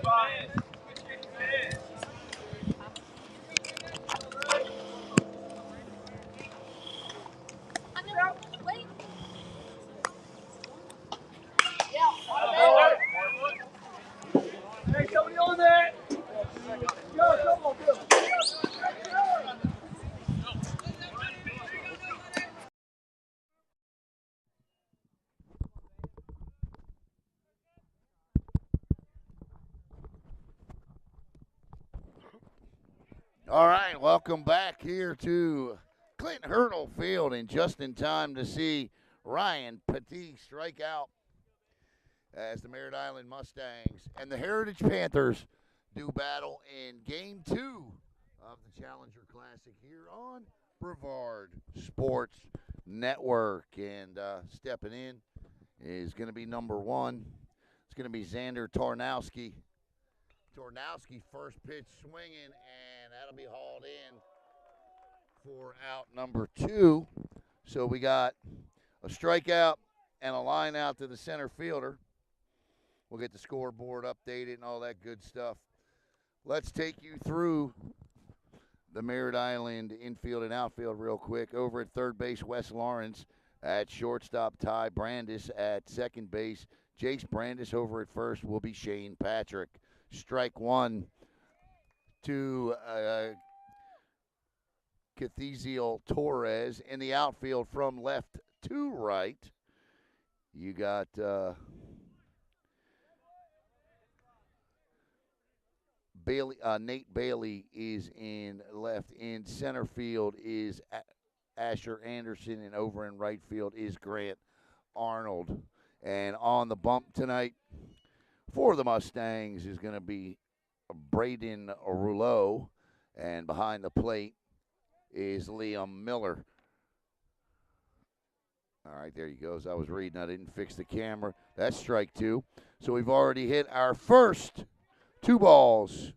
Hey, somebody on there! Go, come on, go! All right, welcome back here to Clinton Hurdle Field, and just in time to see Ryan Petit strike out as the Merritt Island Mustangs and the Heritage Panthers do battle in Game 2 of the Challenger Classic here on Brevard Sports Network. And stepping in is going to be number 1. It's going to be Xander Tarnowski. Tarnowski first pitch swinging, and that'll be hauled in for out number 2. So we got a strikeout and a line out to the center fielder. We'll get the scoreboard updated and all that good stuff. Let's take you through the Merritt Island infield and outfield real quick. Over at third base, Wes Lawrence. At shortstop, Ty Brandis. At second base, Jace Brandis. Over at first will be Shane Patrick. Strike 1 to Cathesiel Torres. In the outfield from left to right, you got Nate Bailey is in left. In center field is Asher Anderson, and over in right field is Grant Arnold. And on the bump tonight for the Mustangs is going to be Braden Rouleau, and behind the plate is Liam Miller. All right, there he goes. I was reading. I didn't fix the camera. That's strike 2. So we've already hit our first 2 balls,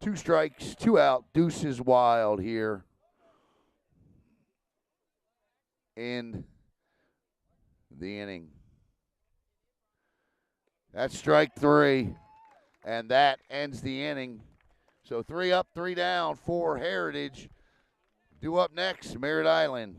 2 strikes, 2 out. Deuces wild here in the inning. That's strike 3, and that ends the inning. So 3 up, 3 down for Heritage. Due up next, Merritt Island.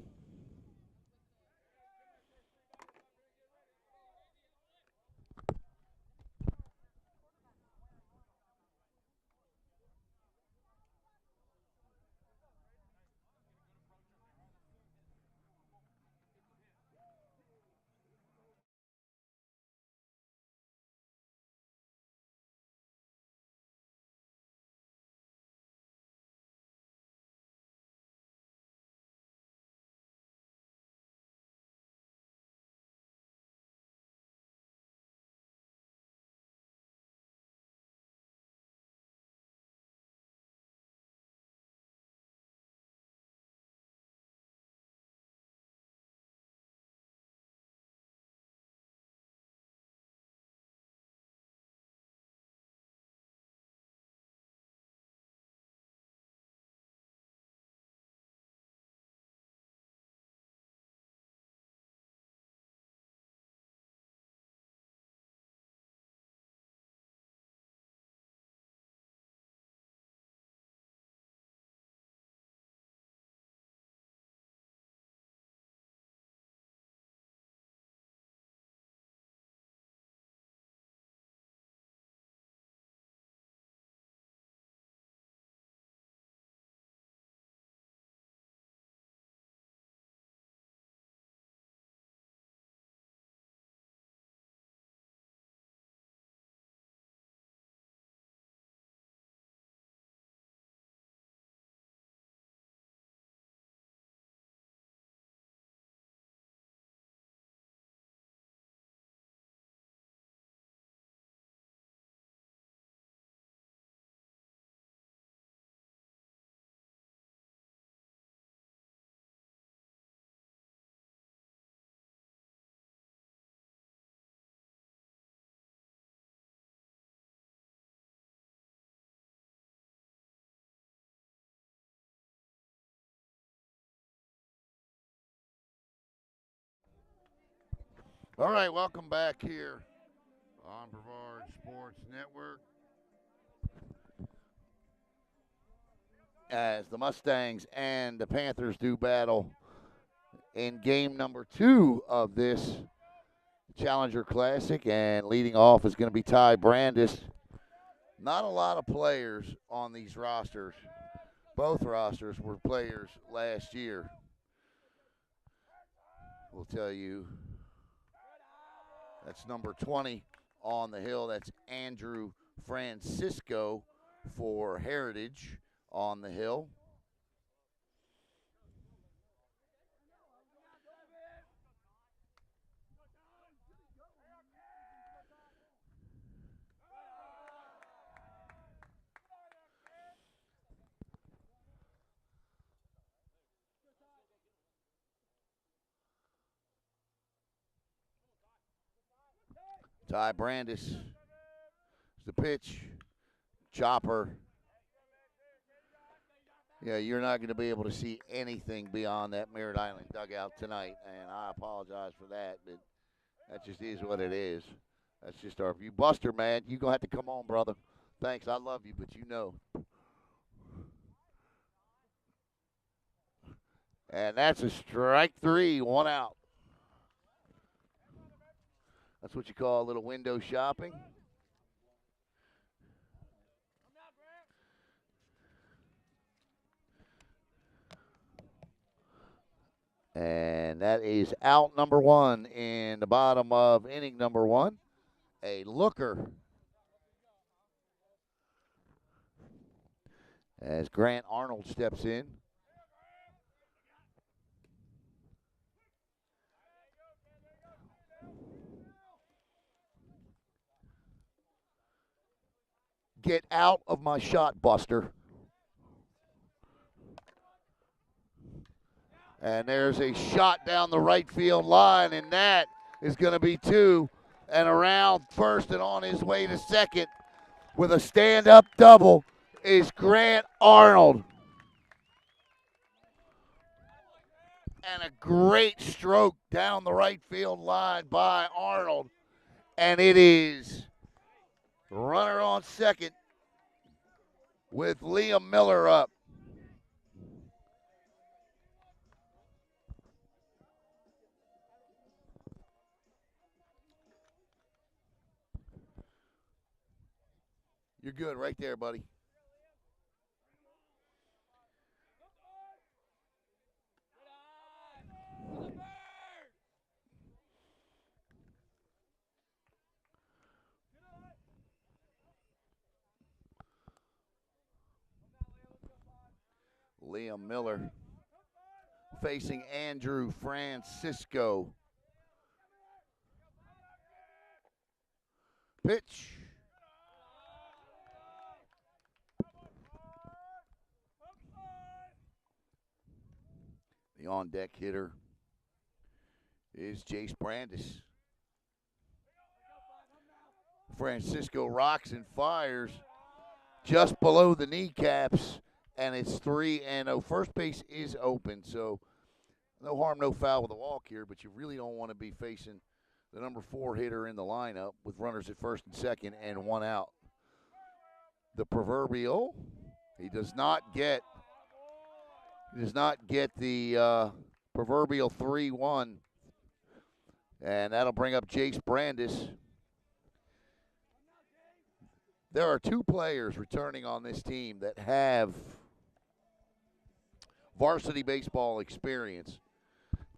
All right, welcome back here on Brevard Sports Network. as the Mustangs and the Panthers do battle in game number 2 of this Challenger Classic. And leading off is going to be Ty Brandis. Not a lot of players on these rosters. Both rosters were players last year. We'll tell you, that's number 20 on the hill. That's Andrew Francisco for Heritage on the hill. Ty Brandis is the pitch. Chopper. Yeah, you're not going to be able to see anything beyond that Merritt Island dugout tonight, and I apologize for that, but that just is what it is. That's just our view. Buster, man, you're going to have to come on, brother. Thanks, I love you, but you know. And that's a strike 3, 1 out. That's what you call a little window shopping. And that is out number 1 in the bottom of inning number 1. A looker. As Grant Arnold steps in. Get out of my shot, Buster. And there's a shot down the right field line, and that is going to be 2. And around first and on his way to second with a stand-up double is Grant Arnold. And a great stroke down the right field line by Arnold. And it is runner on second with Liam Miller up. You're good right there, buddy. Liam Miller facing Andrew Francisco. Pitch. The on-deck hitter is Jace Brandis. Francisco rocks and fires just below the kneecaps, and it's 3-0. First base is open, so no harm, no foul with a walk here, but you really don't want to be facing the number 4 hitter in the lineup with runners at first and second and 1 out. The proverbial, he does not get the proverbial 3-1, and that'll bring up Jace Brandis. There are 2 players returning on this team that have varsity baseball experience.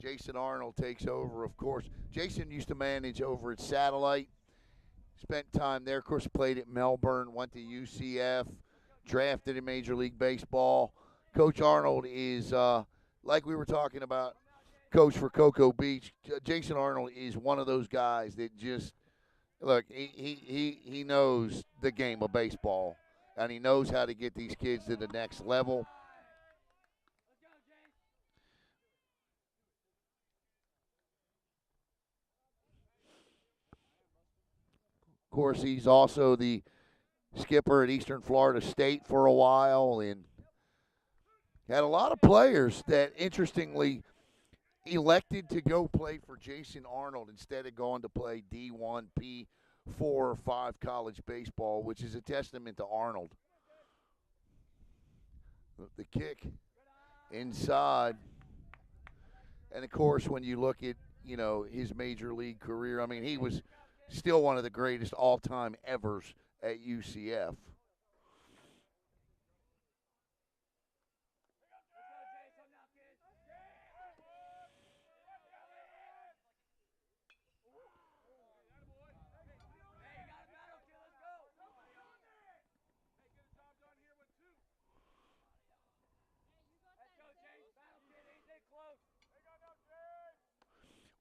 Jason Arnold takes over, of course. Jason used to manage over at Satellite, spent time there, of course, played at Melbourne, went to UCF, drafted in Major League Baseball. Coach Arnold is, like we were talking about, coach for Cocoa Beach. Jason Arnold is one of those guys that just, look, he knows the game of baseball, and he knows how to get these kids to the next level. Of course, he's also the skipper at Eastern Florida State for a while, and had a lot of players that, interestingly, elected to go play for Jason Arnold instead of going to play D1, P4, or 5 college baseball, which is a testament to Arnold. The kick inside. And, of course, when you look at, his major league career, I mean, he was still one of the greatest all-time evers at UCF.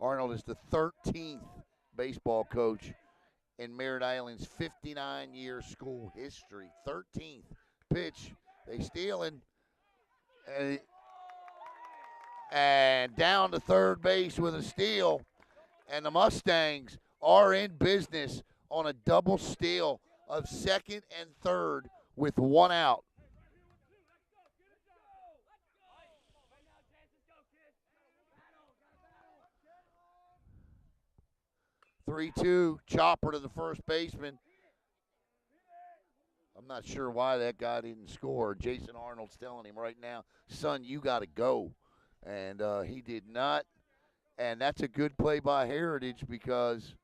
Arnold is the 13th baseball coach in Merritt Island's 59-year school history. 13th pitch. They stealing. And down to third base with a steal. And the Mustangs are in business on a double steal of second and third with one out. 3-2, chopper to the first baseman. I'm not sure why that guy didn't score. Jason Arnold's telling him right now, son, you got to go. And he did not. And that's a good play by Heritage because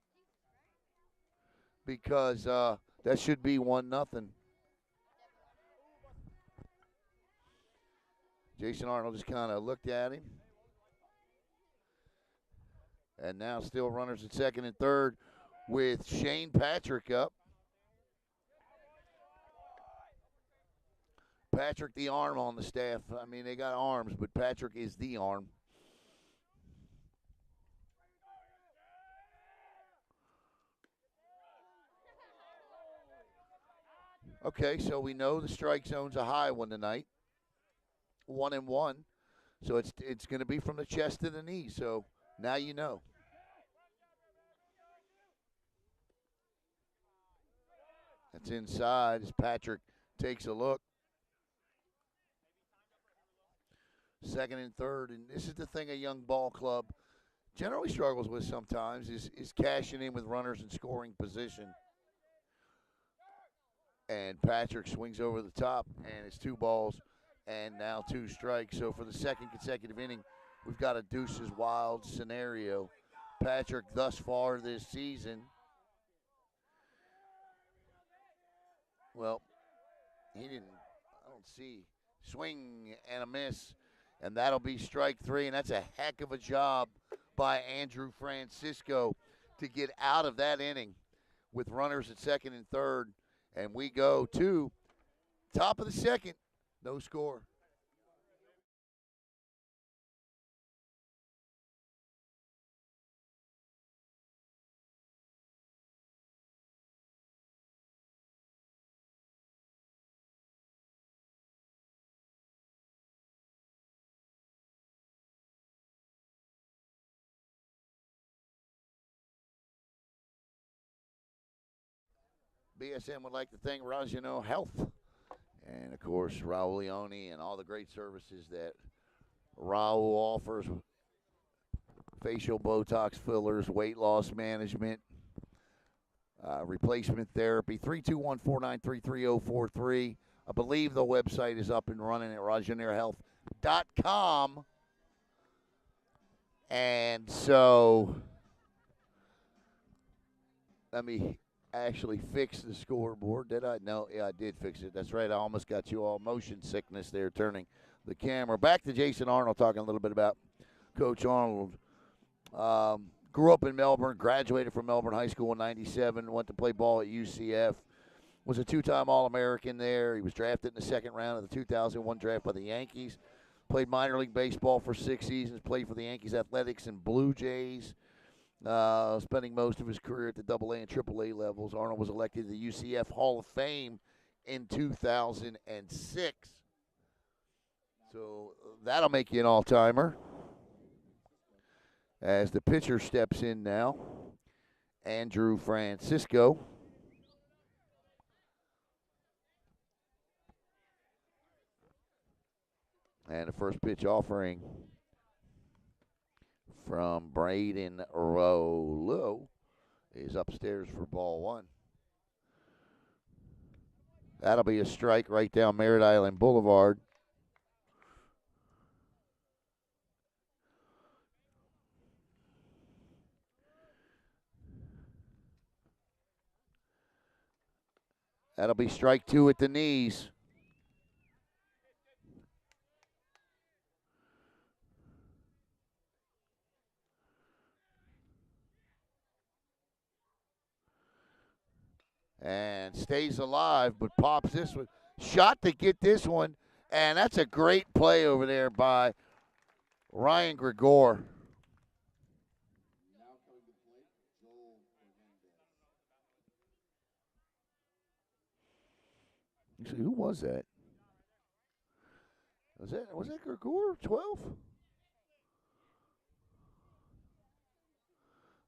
that should be 1-0. Jason Arnold just kind of looked at him. And now still runners at second and third with Shane Patrick up. Patrick the arm on the staff. I mean, they got arms, but Patrick is the arm. Okay, so we know the strike zone's a high one tonight. 1-1. So it's going to be from the chest to the knee. So now you know. That's inside as Patrick takes a look. Second and third, and this is the thing a young ball club generally struggles with sometimes is cashing in with runners in scoring position. And Patrick swings over the top, and it's 2 balls and now 2 strikes. So for the second consecutive inning, we've got a deuces wild scenario. Patrick thus far this season, well, I don't see, swing and a miss. And that'll be strike 3, and that's a heck of a job by Andrew Francisco to get out of that inning with runners at second and third. And we go to top of the second, no score. BSN would like to thank Ragino Health and, of course, Raul Leone and all the great services that Raul offers. Facial Botox fillers, weight loss management, replacement therapy. 321-493-3043. I believe the website is up and running at RagenerHealth.com. And so let me actually fix the scoreboard. Did I? No, yeah, I did fix it. That's right. I almost got you all motion sickness there turning the camera. Back to Jason Arnold, talking a little bit about Coach Arnold. Grew up in Melbourne, graduated from Melbourne High School in '97, went to play ball at UCF, was a 2-time All-American there. He was drafted in the second round of the 2001 draft by the Yankees. Played minor league baseball for 6 seasons, played for the Yankees Athletics and Blue Jays. Spending most of his career at the AA and AAA levels. Arnold was elected to the UCF Hall of Fame in 2006. So that'll make you an all-timer. As the pitcher steps in now, Andrew Francisco. And the first pitch offering from Braden Rollo is upstairs for ball 1. That'll be a strike right down Merritt Island Boulevard. That'll be strike two at the knees. And stays alive, but pops this one. Shot to get this one, and that's a great play over there by Ryan Gregor. Who was that? Was that Gregor? 12?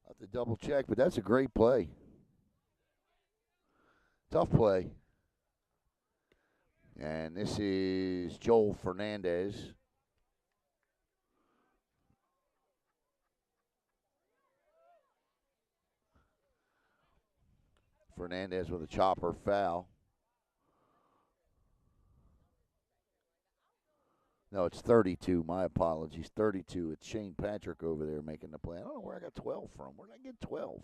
I have to double check, but that's a great play. Tough play. And this is Joel Fernandez. Fernandez with a chopper foul. No, it's 32. My apologies. 32. It's Shane Patrick over there making the play. I don't know where I got 12 from. Where did I get 12?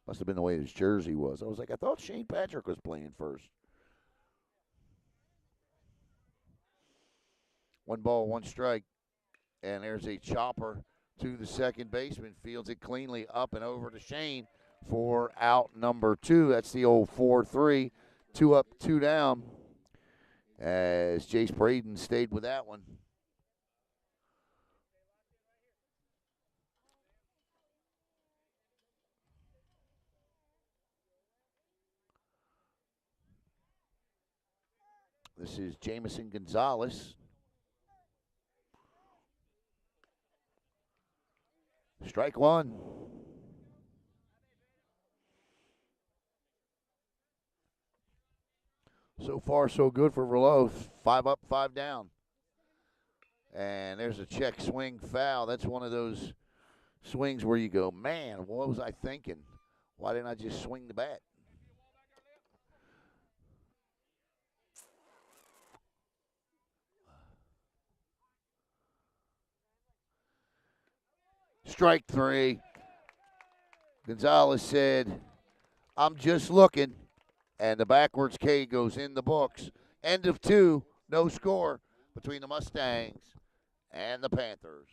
Must have been the way his jersey was. I was like, I thought Shane Patrick was playing first. 1 ball, 1 strike. And there's a chopper to the second baseman. Fields it cleanly up and over to Shane for out number 2. That's the old 4-3. 2 up, 2 down. As Jace Braden stayed with that one. This is Jamison Gonzalez. Strike 1. So far, so good for Rouleau. 5 up, 5 down. And there's a check swing foul. That's one of those swings where you go, man, what was I thinking? Why didn't I just swing the bat? Strike 3. Gonzalez said, I'm just looking. And the backwards K goes in the books. End of 2. No score between the Mustangs and the Panthers.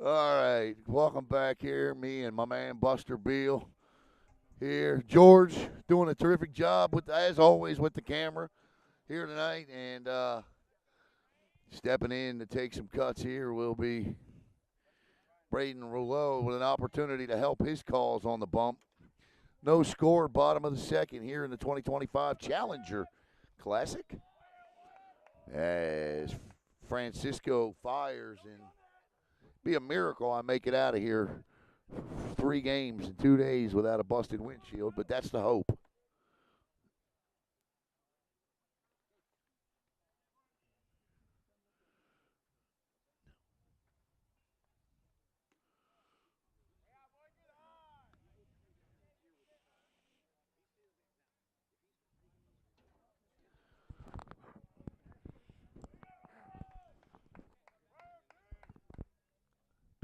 All right, welcome back here. Me and my man Buster Beal here. George doing a terrific job with, as always, with the camera here tonight, and stepping in to take some cuts here will be Braden Rouleau with an opportunity to help his calls on the bump. No score, bottom of the second here in the 2025 Challenger Classic. As Francisco fires, and be a miracle I make it out of here 3 games in 2 days without a busted windshield, but that's the hope.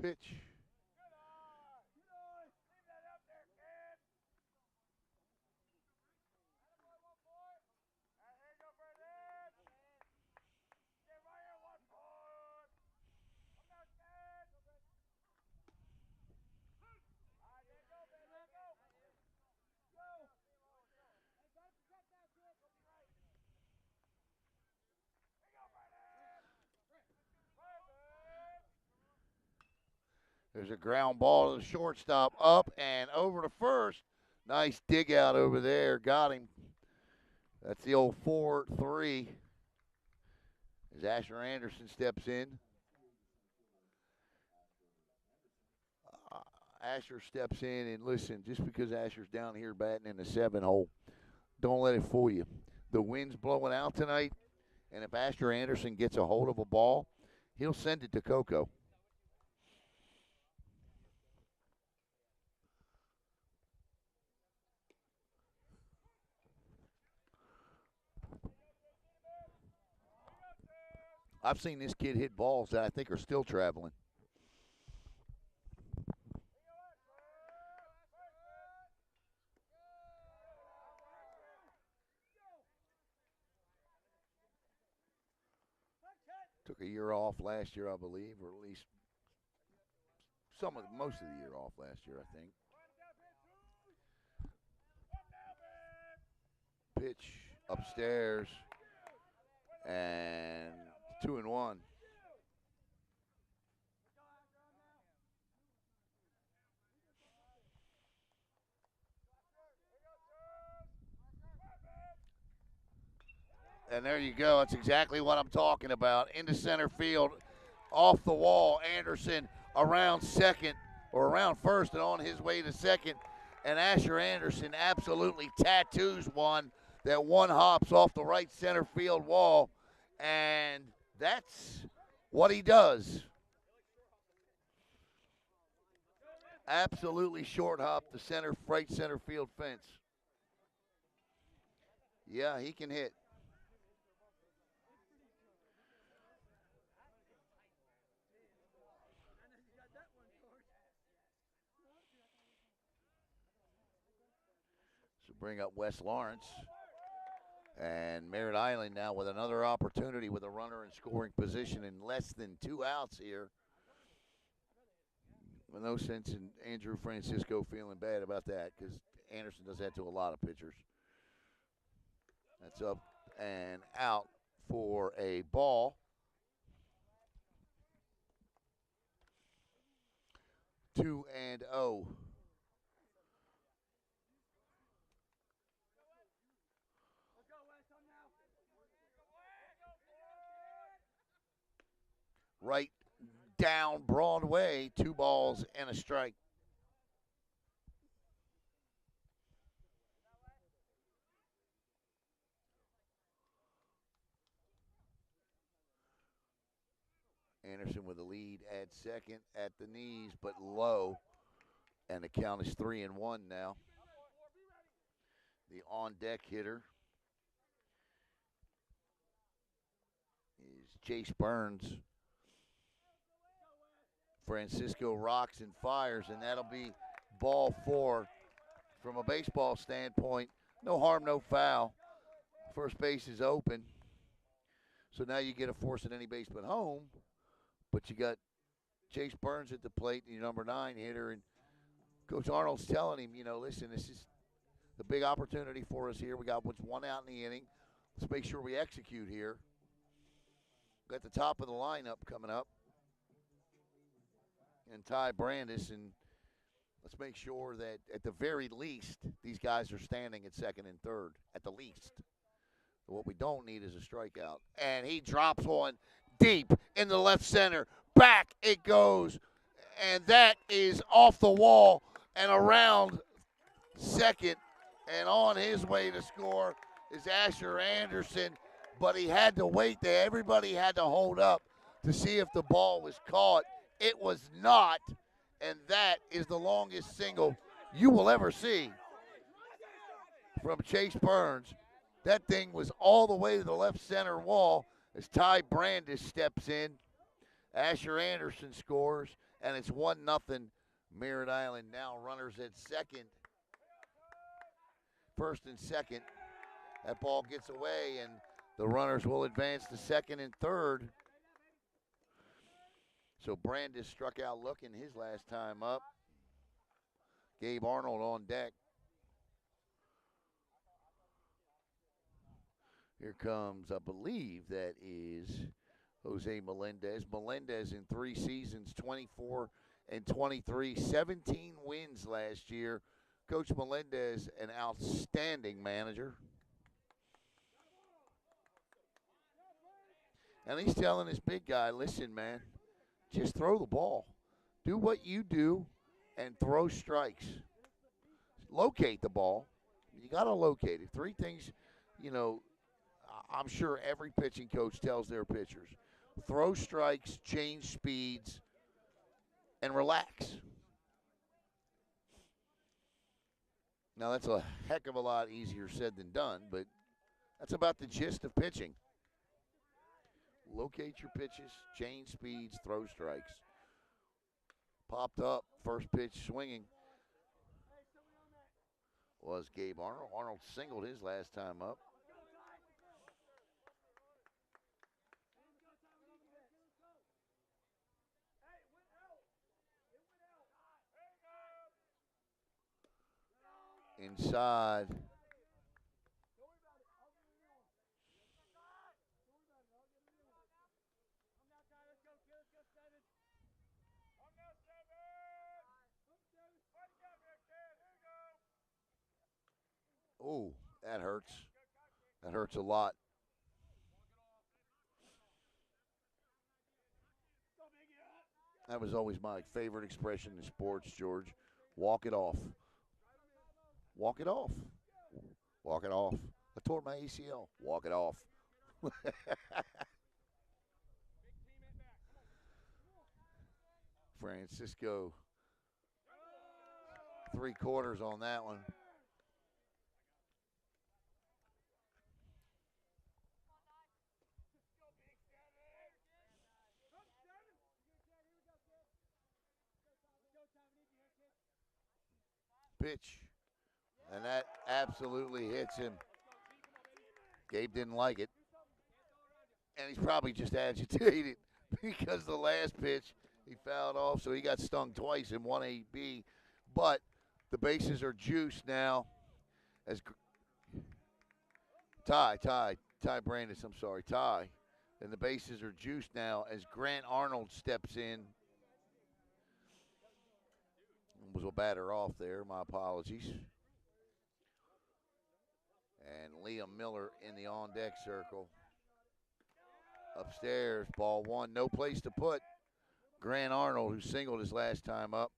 pitch. There's a ground ball to the shortstop, up and over to first. Nice dig out over there. Got him. That's the old 4-3 as Asher Anderson steps in. Asher steps in, and listen, just because Asher's down here batting in the 7-hole, don't let it fool you. The wind's blowing out tonight, and if Asher Anderson gets a hold of a ball, he'll send it to Coco. I've seen this kid hit balls that I think are still traveling. Took a year off last year, I believe, or at least most of the year off last year, I think. Pitch upstairs, and 2-1. And there you go. That's exactly what I'm talking about. Into center field, off the wall. Anderson around second, or around first, and on his way to second. And Asher Anderson absolutely tattoos one. That one hops off the right center field wall. And that's what he does. Absolutely short hop the right center field fence. Yeah, he can hit. So bring up Wes Lawrence. And Merritt Island now with another opportunity with a runner in scoring position in less than 2 outs here. With no sense in Andrew Francisco feeling bad about that, because Anderson does that to a lot of pitchers. That's up and out for a ball. 2-0. Right down Broadway, 2 balls and a strike. Anderson with the lead at second, at the knees, but low. And the count is 3-1 now. The on-deck hitter is Chase Burns. Francisco rocks and fires, and that'll be ball 4. From a baseball standpoint, no harm, no foul. First base is open. So now you get a force at any base but home, but you got Chase Burns at the plate, your number 9 hitter, and Coach Arnold's telling him, listen, this is the big opportunity for us here. We got what's 1 out in the inning. Let's make sure we execute here. Got the top of the lineup coming up. And Ty Brandis, and let's make sure that at the very least these guys are standing at second and third, at the least. What we don't need is a strikeout. And he drops one deep in the left center. Back it goes, and that is off the wall and around second. And on his way to score is Asher Anderson, but he had to wait there. Everybody had to hold up to see if the ball was caught. It was not, and that is the longest single you will ever see from Chase Burns. That thing was all the way to the left center wall as Ty Brandis steps in Asher Anderson scores, and it's 1-0 Merritt Island. Now runners at second. First and second. That ball gets away, and the runners will advance to second and third. So Brandis struck out looking his last time up. Gabe Arnold on deck. Here comes, I believe that is Jose Melendez. Melendez in 3 seasons, 24 and 23, 17 wins last year. Coach Melendez, an outstanding manager. And he's telling his big guy, listen, man, just throw the ball. Do what you do and throw strikes. Locate the ball. You got to locate it. 3 things, I'm sure every pitching coach tells their pitchers. Throw strikes, change speeds, and relax. Now, that's a heck of a lot easier said than done, but that's about the gist of pitching. Locate your pitches, change speeds, throw strikes. Popped up, first pitch swinging was Gabe Arnold. Arnold singled his last time up. Inside. Oh, that hurts. That hurts a lot. That was always my favorite expression in sports, George. Walk it off. Walk it off. Walk it off. I tore my ACL. Walk it off. Francisco, 3/4 on that one. Pitch. And that absolutely hits him. Gabe didn't like it. And he's probably just agitated because the last pitch he fouled off, so he got stung twice in 1AB. But the bases are juiced now as Ty Brandis, I'm sorry, Ty. And the bases are juiced now as Grant Arnold steps in. Was a batter off there, my apologies. And Liam Miller in the on-deck circle. Upstairs, ball 1, no place to put Grant Arnold, who singled his last time up.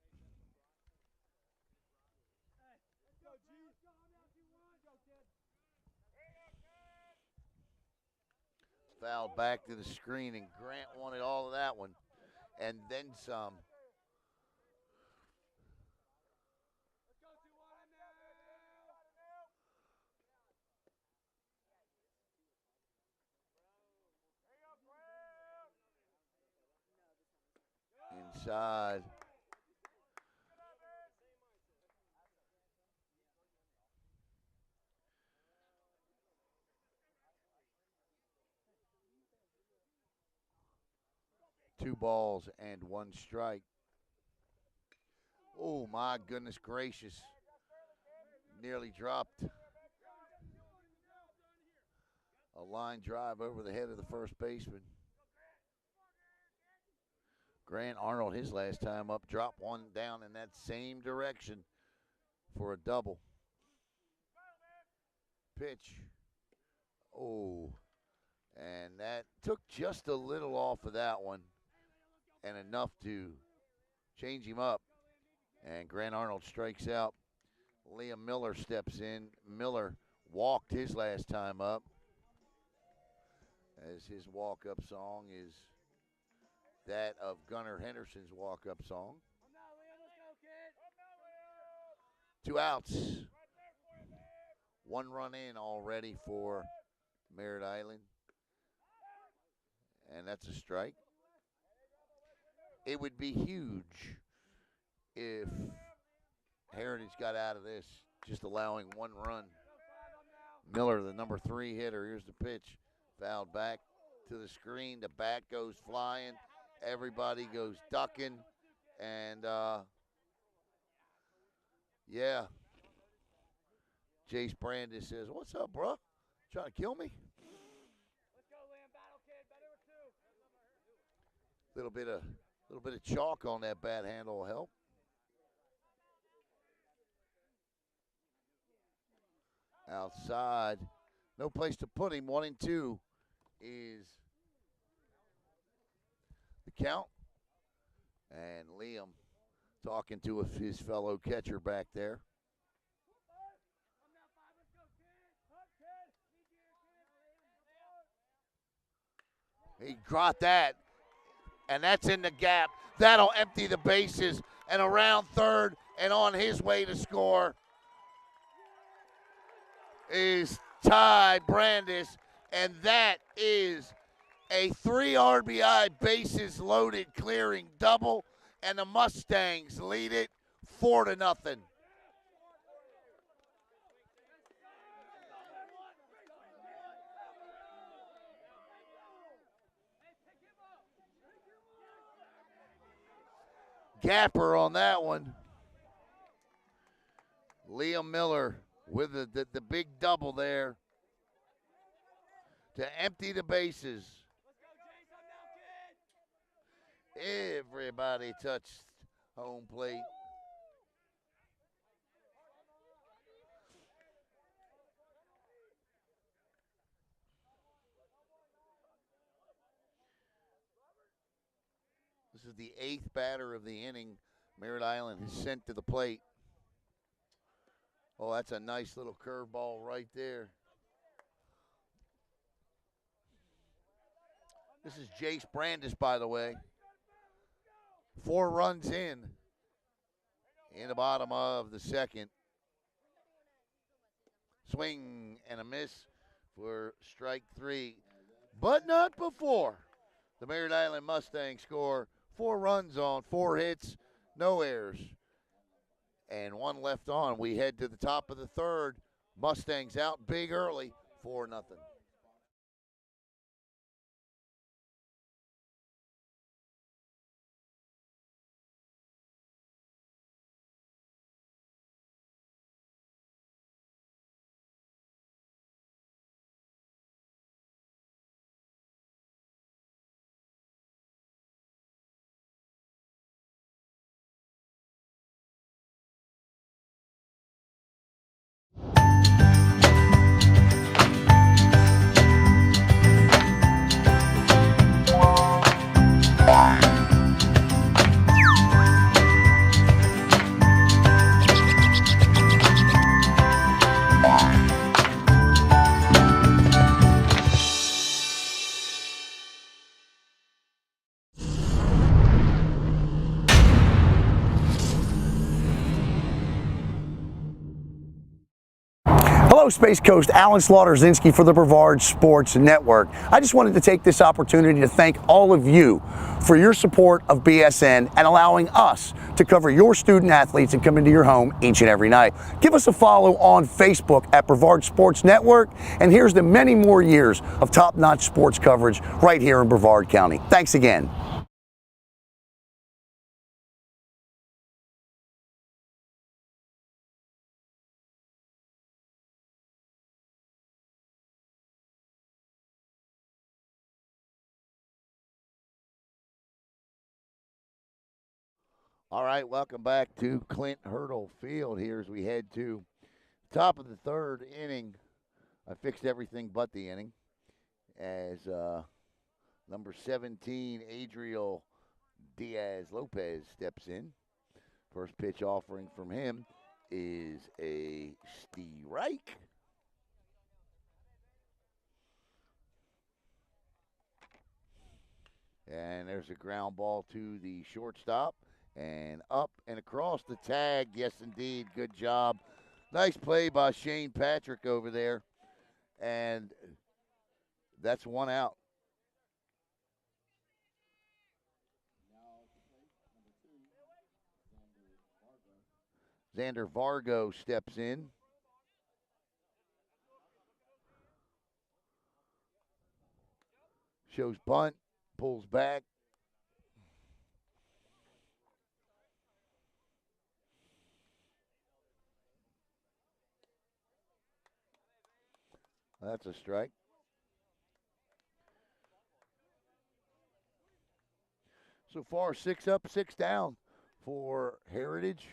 Fouled back to the screen, and Grant wanted all of that one, and then some. Inside. Two balls and 1 strike. Oh, my goodness gracious. Nearly dropped a line drive over the head of the first baseman. Grant Arnold, his last time up, dropped one down in that same direction for a double. Pitch. Oh, and that took just a little off of that one and enough to change him up. And Grant Arnold strikes out. Liam Miller steps in. Miller walked his last time up, as his walk-up song is that of Gunnar Henderson's walk-up song. 2 outs. 1 run in already for Merritt Island. And that's a strike. it would be huge if Heritage got out of this, just allowing one run. Miller, the number 3 hitter, here's the pitch. Fouled back to the screen. The bat goes flying. Everybody goes ducking. And, yeah. Jace Brandis says, "What's up, bro? Trying to kill me?" Let's go, Lamb. Battle kid. Better with 2. Little bit of chalk on that bat handle will help. Outside, no place to put him. 1-2 is the count. And Liam talking to his fellow catcher back there. He got that, and that's in the gap. That'll empty the bases, and around third and on his way to score is Ty Brandis, and that is a 3 RBI bases loaded clearing double, and the Mustangs lead it 4-0. Gapper on that one. Liam Miller with the big double there to empty the bases. Everybody touched home plate. This is the 8th batter of the inning Merritt Island has sent to the plate. Oh, that's a nice little curveball right there. This is Jace Brandis, by the way. 4 runs in the bottom of the second. Swing and a miss for strike 3, but not before the Merritt Island Mustangs score 4 runs on 4 hits, no errors, and 1 left on. We head to the top of the third. Mustangs out big early, 4-0. Hello, Space Coast. Alan Slaughter-Zinski for the Brevard Sports Network. I just wanted to take this opportunity to thank all of you for your support of BSN and allowing us to cover your student athletes and come into your home each and every night. Give us a follow on Facebook at Brevard Sports Network, and here's to many more years of top-notch sports coverage right here in Brevard County. Thanks again. All right, welcome back to Clint Hurdle Field here as we head to top of the third inning. I fixed everything but the inning as number 17, Adriel Diaz-Lopez steps in. First pitch offering from him is a strike. And there's a ground ball to the shortstop. And up and across the tag. Yes, indeed. Good job. Nice play by Shane Patrick over there. And that's 1 out. Xander Vargo steps in. Shows bunt, pulls back. That's a strike. So far, 6 up, 6 down for Heritage.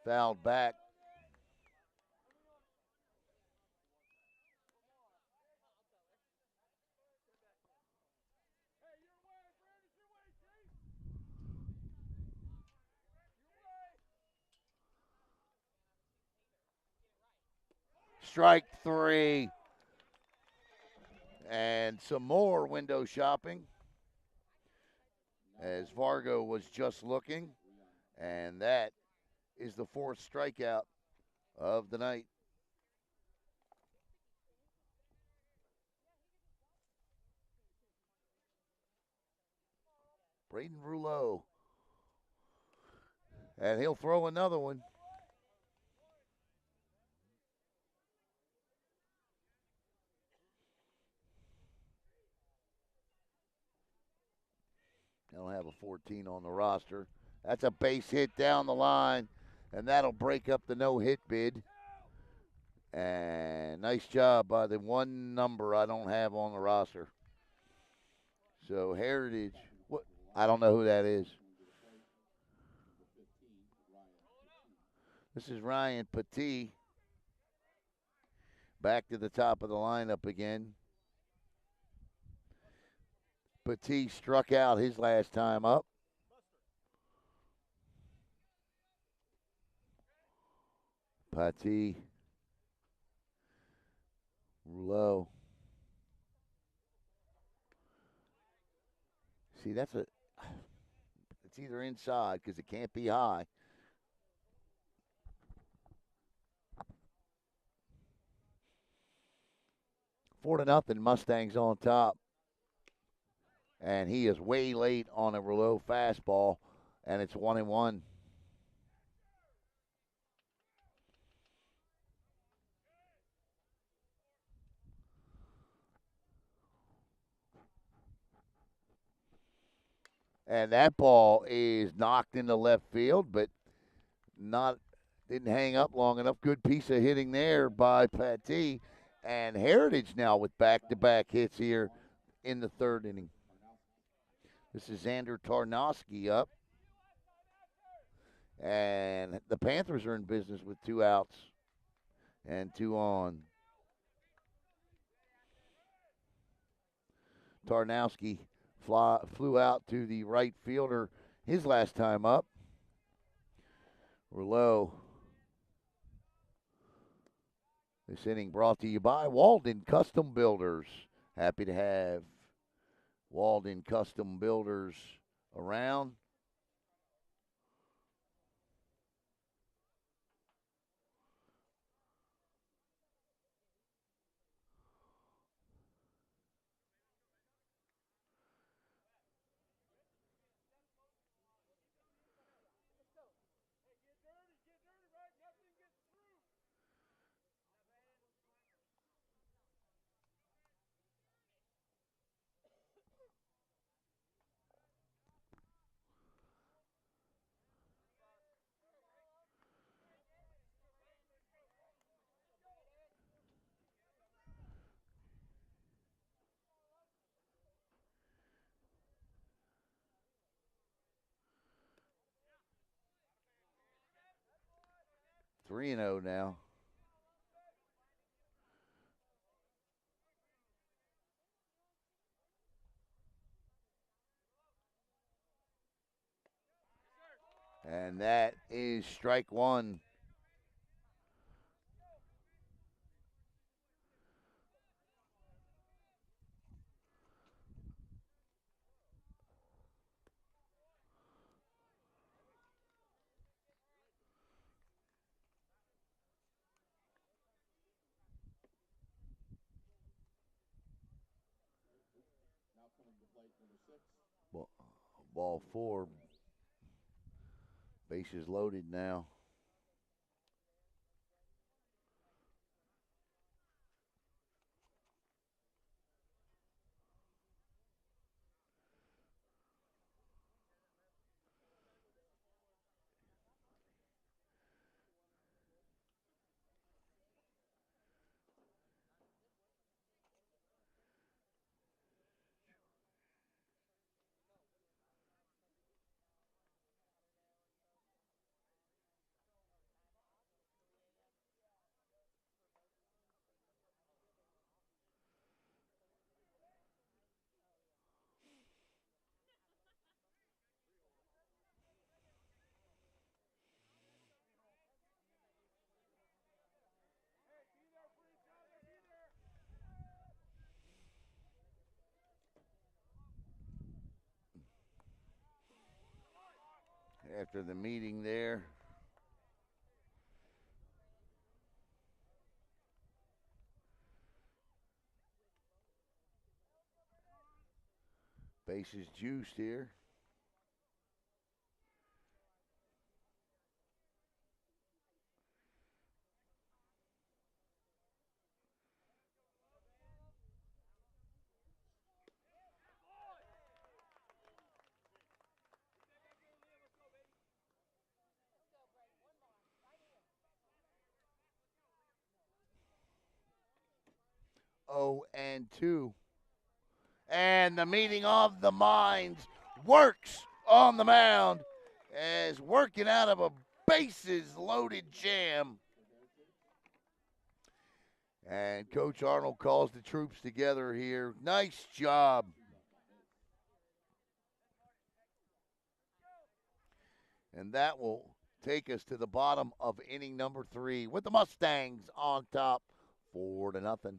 Fouled back. Strike 3. And some more window shopping as Vargo was just looking. And that is the 4th strikeout of the night. Braden Rouleau. And he'll throw another one. They'll have a 14 on the roster. That's a base hit down the line, and that'll break up the no-hit bid. And nice job by the one number I don't have on the roster. So Heritage, what? I don't know who that is. This is Ryan Petit. Back to the top of the lineup again. Petit struck out his last time up. Petit. Rouleau. See, it's either inside because it can't be high. Four to nothing, Mustangs on top. And he is way late on a Rouleau fastball, and it's 1-1. And that ball is knocked into left field, but didn't hang up long enough. Good piece of hitting there by Petit. And Heritage now with back-to-back hits here in the 3rd inning. This is Xander Tarnowski up. And the Panthers are in business with 2 outs and 2 on. Tarnowski flew out to the right fielder his last time up. Rouleau. This inning brought to you by Walden Custom Builders. Happy to have Walden Custom Builders around. Three and 0 now. And that is strike 1. Ball 4. Bases loaded now. After the meeting there, bases juiced here. Oh, and 2. And the meeting of the minds works on the mound as working out of a bases loaded jam. And Coach Arnold calls the troops together here. Nice job. And that will take us to the bottom of inning number 3 with the Mustangs on top 4-0.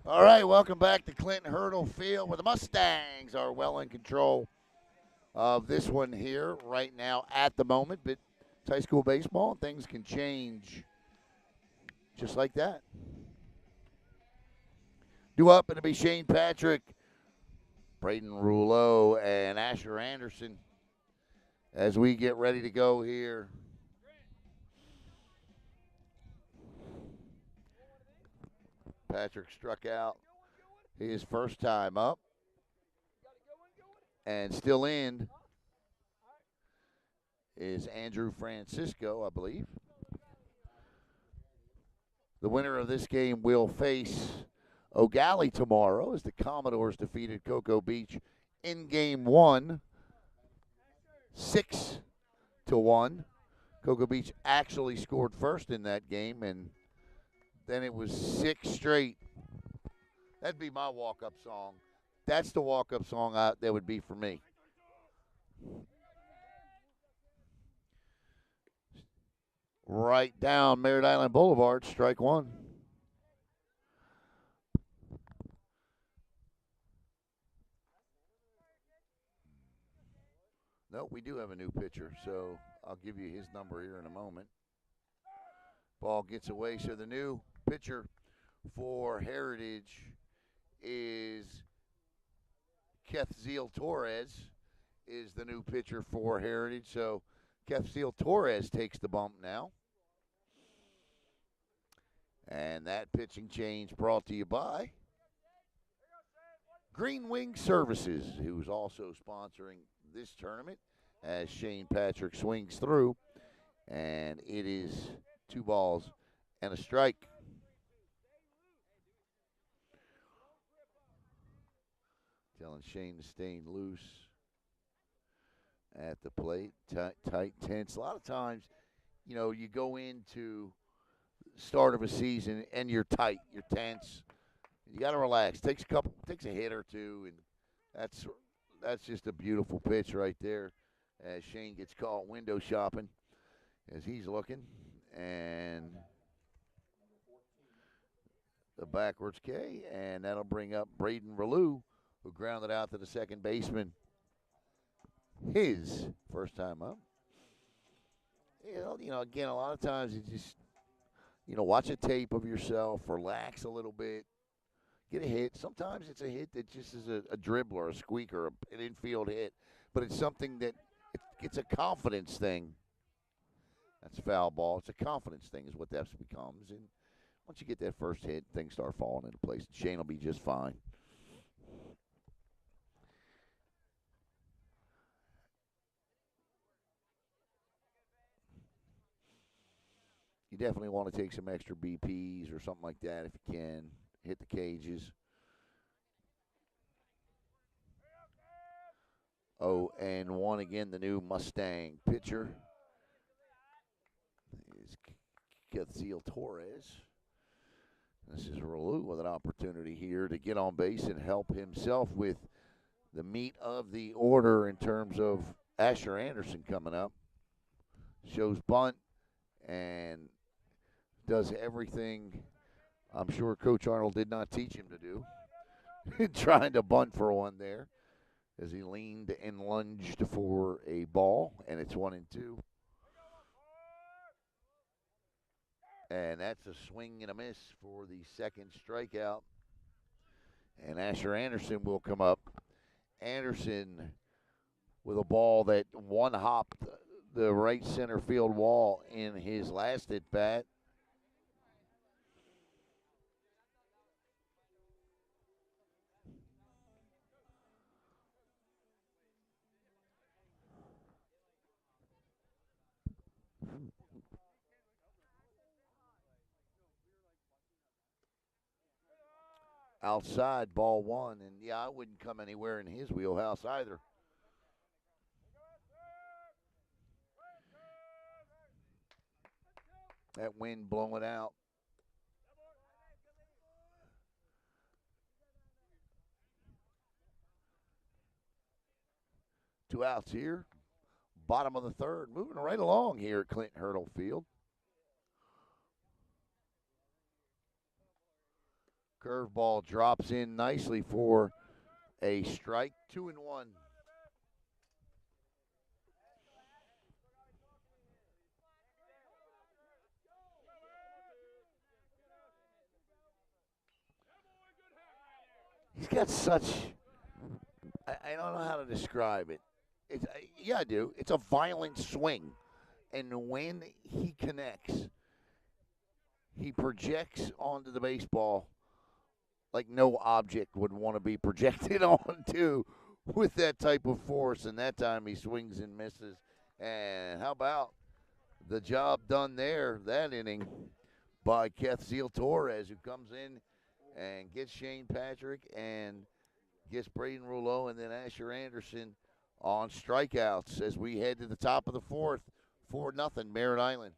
All right, welcome back to Clinton Hurdle Field, where the Mustangs are well in control of this one here right now at the moment. But it's high school baseball, and things can change just like that. Due up, it'll be Shane Patrick, Braden Rouleau, and Asher Anderson as we get ready to go here. Patrick struck out his first time up. And still in is Andrew Francisco, I believe. The winner of this game will face O'Galley tomorrow as the Commodores defeated Cocoa Beach in game 1, 6-1. Cocoa Beach actually scored first in that game, and then it was 6 straight. That'd be my walk-up song. That's the walk-up song that would be for me. Right down Merritt Island Boulevard, strike 1. No, we do have a new pitcher, so I'll give you his number here in a moment. Ball gets away, so the new pitcher for Heritage is Kethziel Torres is the new pitcher for Heritage. So Kethziel Torres takes the bump now. And that pitching change brought to you by Green Wing Services, who's also sponsoring this tournament as Shane Patrick swings through. And it is 2 balls and a strike. Telling Shane to stay loose at the plate. Tight, tense. A lot of times, you go into start of a season and you're tight, you're tense. You got to relax. Takes a hit or two, and that's just a beautiful pitch right there. As Shane gets caught window shopping, as he's looking, and the backwards K, and that'll bring up Braden Ralou, who grounded out to the second baseman. His first time up. Again, a lot of times you just, watch a tape of yourself, relax a little bit, get a hit. Sometimes it's a hit that just is a dribble or a squeak or an infield hit, but it's something that it's a confidence thing. That's a foul ball. It's a confidence thing is what that becomes. And once you get that first hit, things start falling into place. Shane will be just fine. You definitely want to take some extra BPs or something like that if you can. Hit the cages. 0-1 again, the new Mustang pitcher is Kethziel Torres. This is Ralou with an opportunity here to get on base and help himself with the meat of the order in terms of Asher Anderson coming up. Shows bunt and does everything I'm sure Coach Arnold did not teach him to do. Trying to bunt for one there as he leaned and lunged for a ball, and it's 1-2. And that's a swing and a miss for the second strikeout. And Asher Anderson will come up. Anderson with a ball that one-hopped the right center field wall in his last at-bat. Outside, ball 1, and yeah, I wouldn't come anywhere in his wheelhouse either. That wind blowing out. Two outs here. Bottom of the third. Moving right along here at Clinton Hurdle Field. Curveball drops in nicely for a strike. 2-1. He's got such, I don't know how to describe it. Yeah, I do. It's a violent swing. And when he connects, he projects onto the baseball like no object would want to be projected onto with that type of force. And that time he swings and misses. And how about the job done there, that inning, by Kethziel Torres, who comes in and gets Shane Patrick and gets Braden Rouleau and then Asher Anderson on strikeouts as we head to the top of the fourth. 4-0 Merritt Island.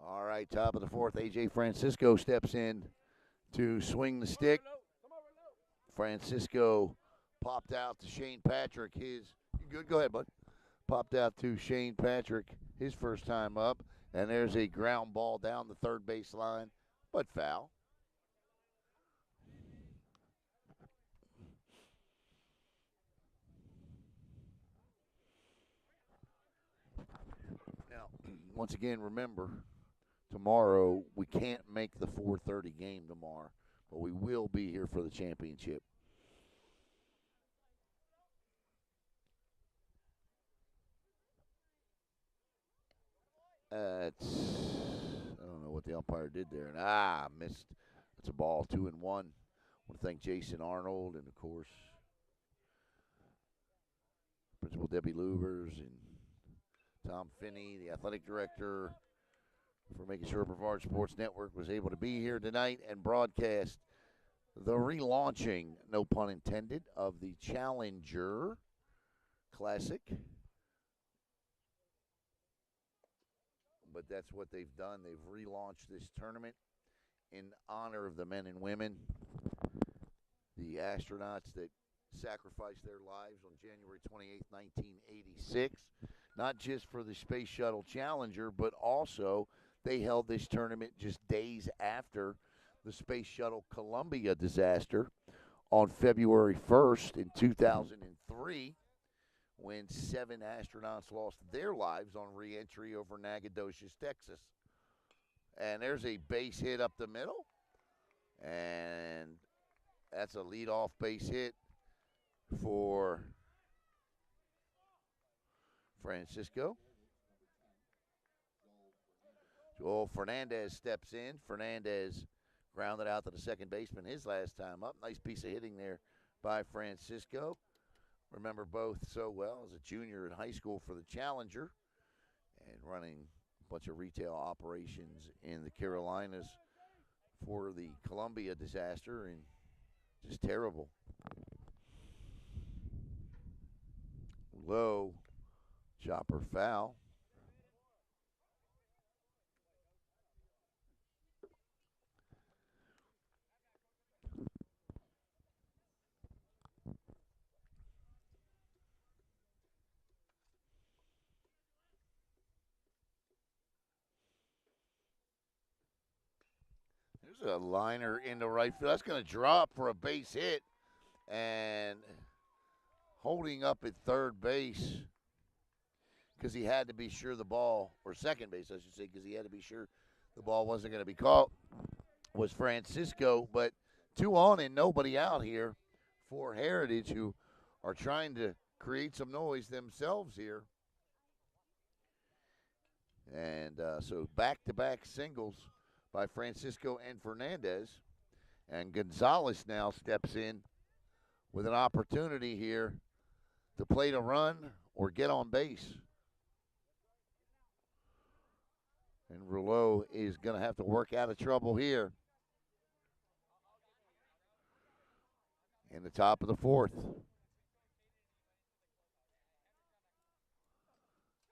All right, top of the fourth, A.J. Francisco steps in to swing the stick. Francisco popped out to Shane Patrick. You good? Go ahead, bud. Popped out to Shane Patrick his first time up. And there's a ground ball down the third base line, but foul. Now, once again, remember, tomorrow we can't make the 4:30 game tomorrow, but we will be here for the championship. I don't know what the umpire did there. Missed. It's a ball, 2-1. I want to thank Jason Arnold and, of course, Principal Debbie Lubers and Tom Finney, the athletic director, for making sure Brevard Sports Network was able to be here tonight and broadcast the relaunching, no pun intended, of the Challenger Classic. But that's what they've done. They've relaunched this tournament in honor of the men and women, the astronauts that sacrificed their lives on January 28, 1986, not just for the Space Shuttle Challenger, but also they held this tournament just days after the Space Shuttle Columbia disaster on February 1st in 2003, when 7 astronauts lost their lives on re-entry over Nacogdoches, Texas. And there's a base hit up the middle, and that's a leadoff base hit for Francisco. Joel Fernandez steps in. Fernandez grounded out to the second baseman his last time up. Nice piece of hitting there by Francisco. Remember both so well as a junior in high school for the Challenger and running a bunch of retail operations in the Carolinas for the Columbia disaster, and just terrible. Low chopper foul. There's a liner into right field. That's going to drop for a base hit. And holding up at third base because he had to be sure the ball, or second base, I should say, because he had to be sure the ball wasn't going to be caught, was Francisco. But 2 on and nobody out here for Heritage, who are trying to create some noise themselves here. And so back-to-back singles by Francisco and Fernandez. And Gonzalez now steps in with an opportunity here to plate a run or get on base. And Rouleau is going to have to work out of trouble here in the top of the fourth.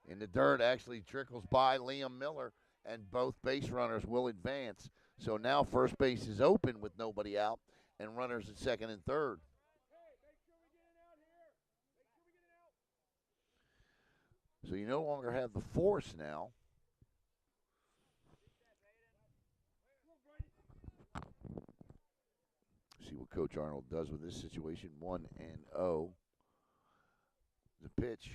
In the dirt, actually trickles by Liam Miller, and both base runners will advance. So now first base is open with nobody out, and runners at second and third. So you no longer have the force now. See what Coach Arnold does with this situation. 1-0. The pitch.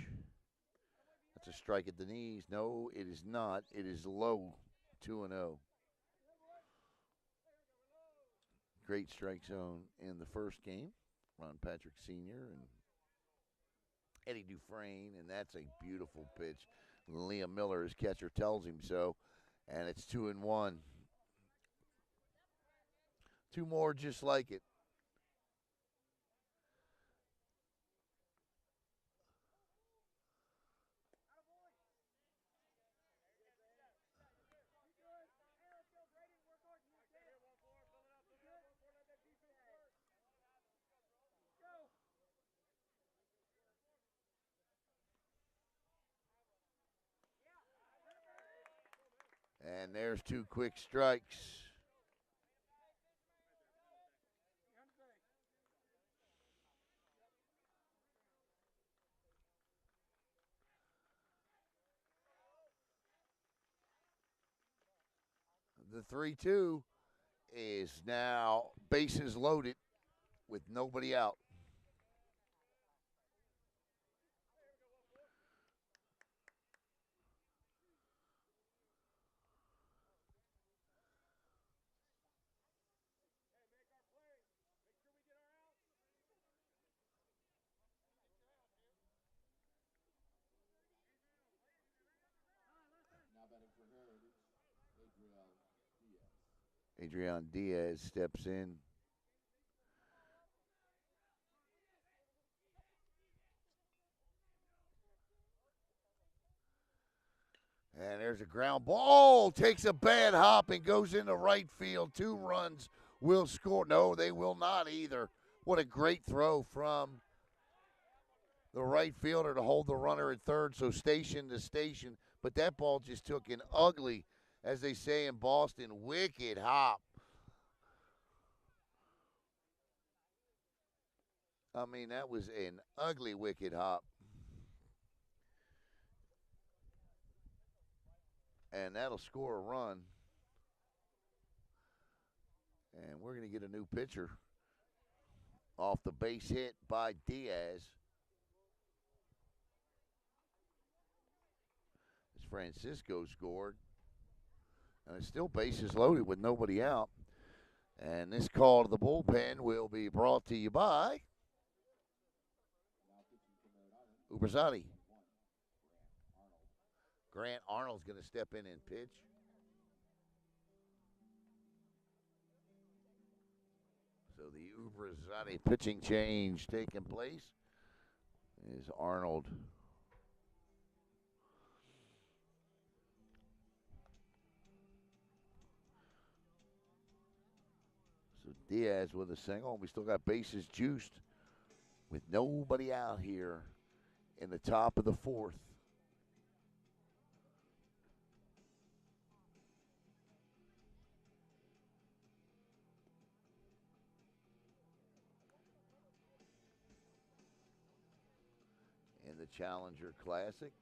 That's a strike at the knees. No, it is not. It is low. 2-0. Great strike zone in the first game. Ron Patrick Sr. and Eddie Dufresne, and that's a beautiful pitch. Liam Miller, his catcher, tells him so, and it's 2-1. 2 more just like it. And there's 2 quick strikes. The 3-2 is now bases loaded with nobody out. Adrian Diaz steps in. And there's a ground ball. Takes a bad hop and goes into right field. 2 runs will score. No, they will not either. What a great throw from the right fielder to hold the runner at third, so station to station. But that ball just took an ugly, as they say in Boston, wicked hop. I mean, that was an ugly, wicked hop. And that'll score a run. And we're going to get a new pitcher off the base hit by Diaz. As Francisco scored. And it's still bases loaded with nobody out. And this call to the bullpen will be brought to you by Uberzati. Grant Arnold's going to step in and pitch. So the Uberzati pitching change taking place is Arnold. So Diaz with a single. We still got bases juiced with nobody out here in the top of the 4th. In the Challenger Classic.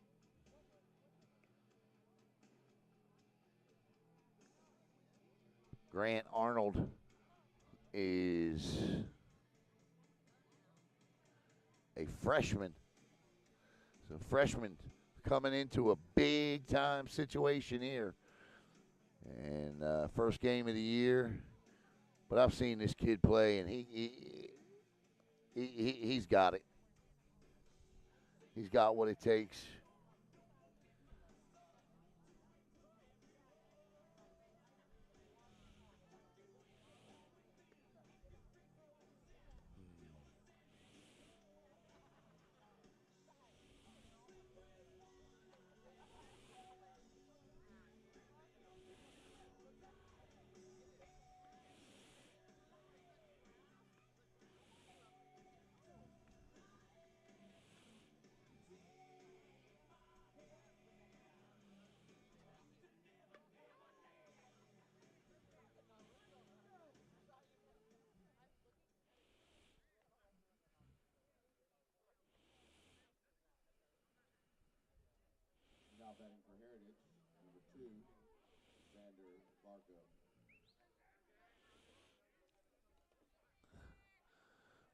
Grant Arnold is a freshman. So freshman coming into a big-time situation here. And first game of the year. But I've seen this kid play, and he's got it. He's got what it takes. Now batting for Heritage, number 2, Xander Vargo.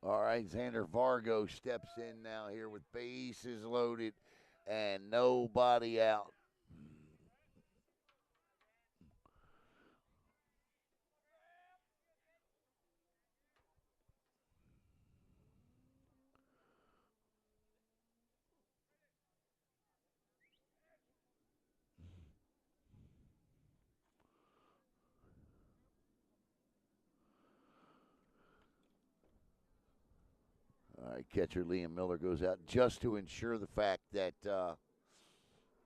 All right, Xander Vargo steps in now here with bases loaded and nobody out. All right, catcher Liam Miller goes out just to ensure the fact that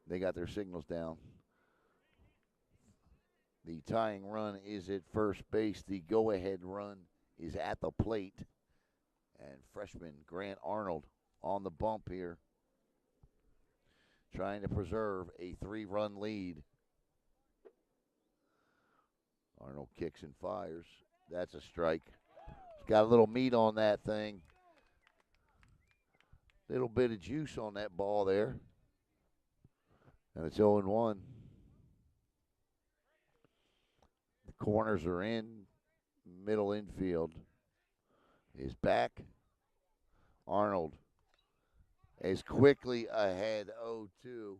they got their signals down. The tying run is at first base. The go-ahead run is at the plate. And freshman Grant Arnold on the bump here, trying to preserve a 3-run lead. Arnold kicks and fires. That's a strike. He's got a little meat on that thing. Little bit of juice on that ball there. And it's 0-1. The corners are in. Middle infield is back. Arnold is quickly ahead 0-2.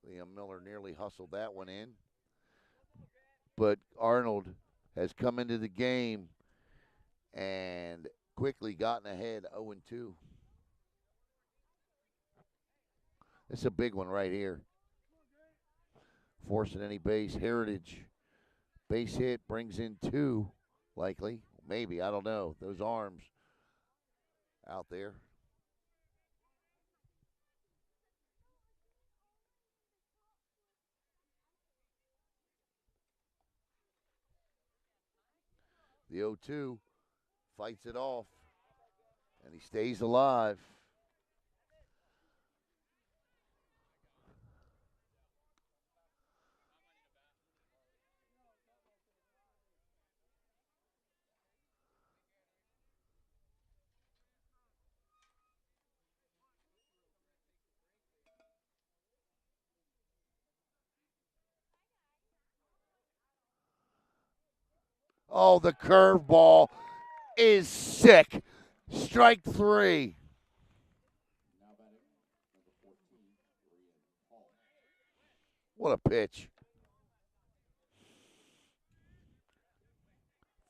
Liam Miller nearly hustled that one in. But Arnold has come into the game and quickly gotten ahead 0-2. This is a big one right here. Forcing any base. Heritage. Base hit brings in 2, likely. Maybe, I don't know. Those arms out there. The 0-2 fights it off, and he stays alive. Oh, the curveball is sick. Strike 3. Now batting, number 14, Brian Hall. What a pitch.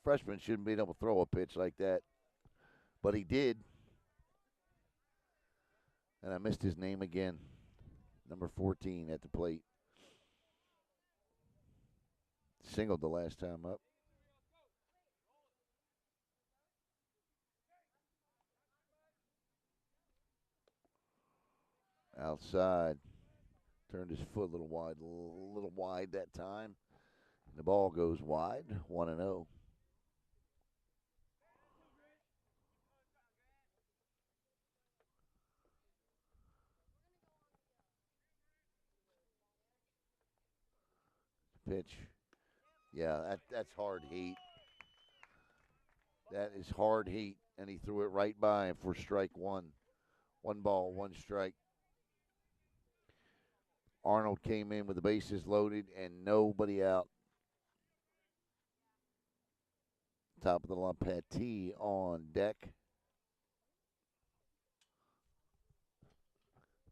Freshman shouldn't be able to throw a pitch like that, but he did. And I missed his name again. Number 14 at the plate. Singled the last time up. Outside. Turned his foot a little wide that time. And the ball goes wide, 1-0. Pitch. Yeah, that's hard heat. That is hard heat. And he threw it right by him for strike 1. 1 ball, 1 strike. Arnold came in with the bases loaded and nobody out. Top of the line, Patty on deck.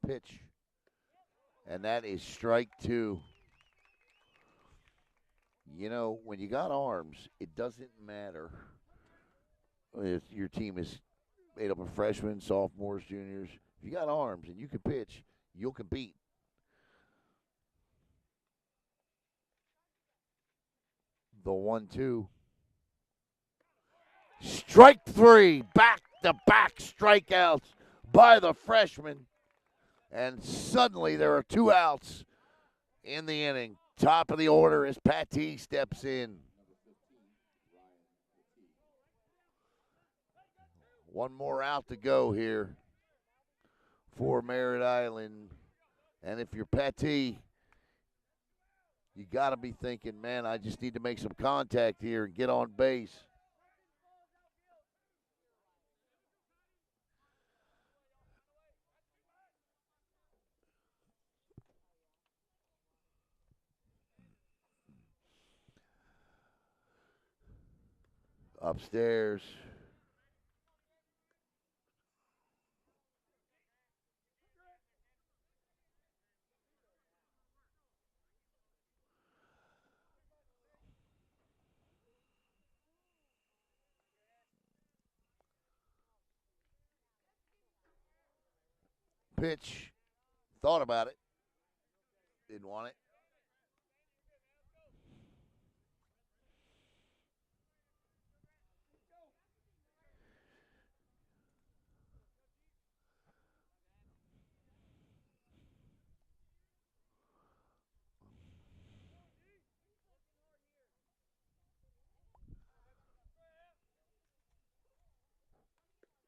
Pitch. And that is strike 2. You know, when you got arms, it doesn't matter if your team is made up of freshmen, sophomores, juniors. If you got arms and you can pitch, you'll compete. The 1-2. Strike 3. Back-to-back strikeouts by the freshman. And suddenly there are 2 outs in the inning. Top of the order as Patty steps in. One more out to go here for Merritt Island. And if you're Patty, you got to be thinking, man, I just need to make some contact here and get on base. Upstairs. Pitch. Thought about it. Didn't want it.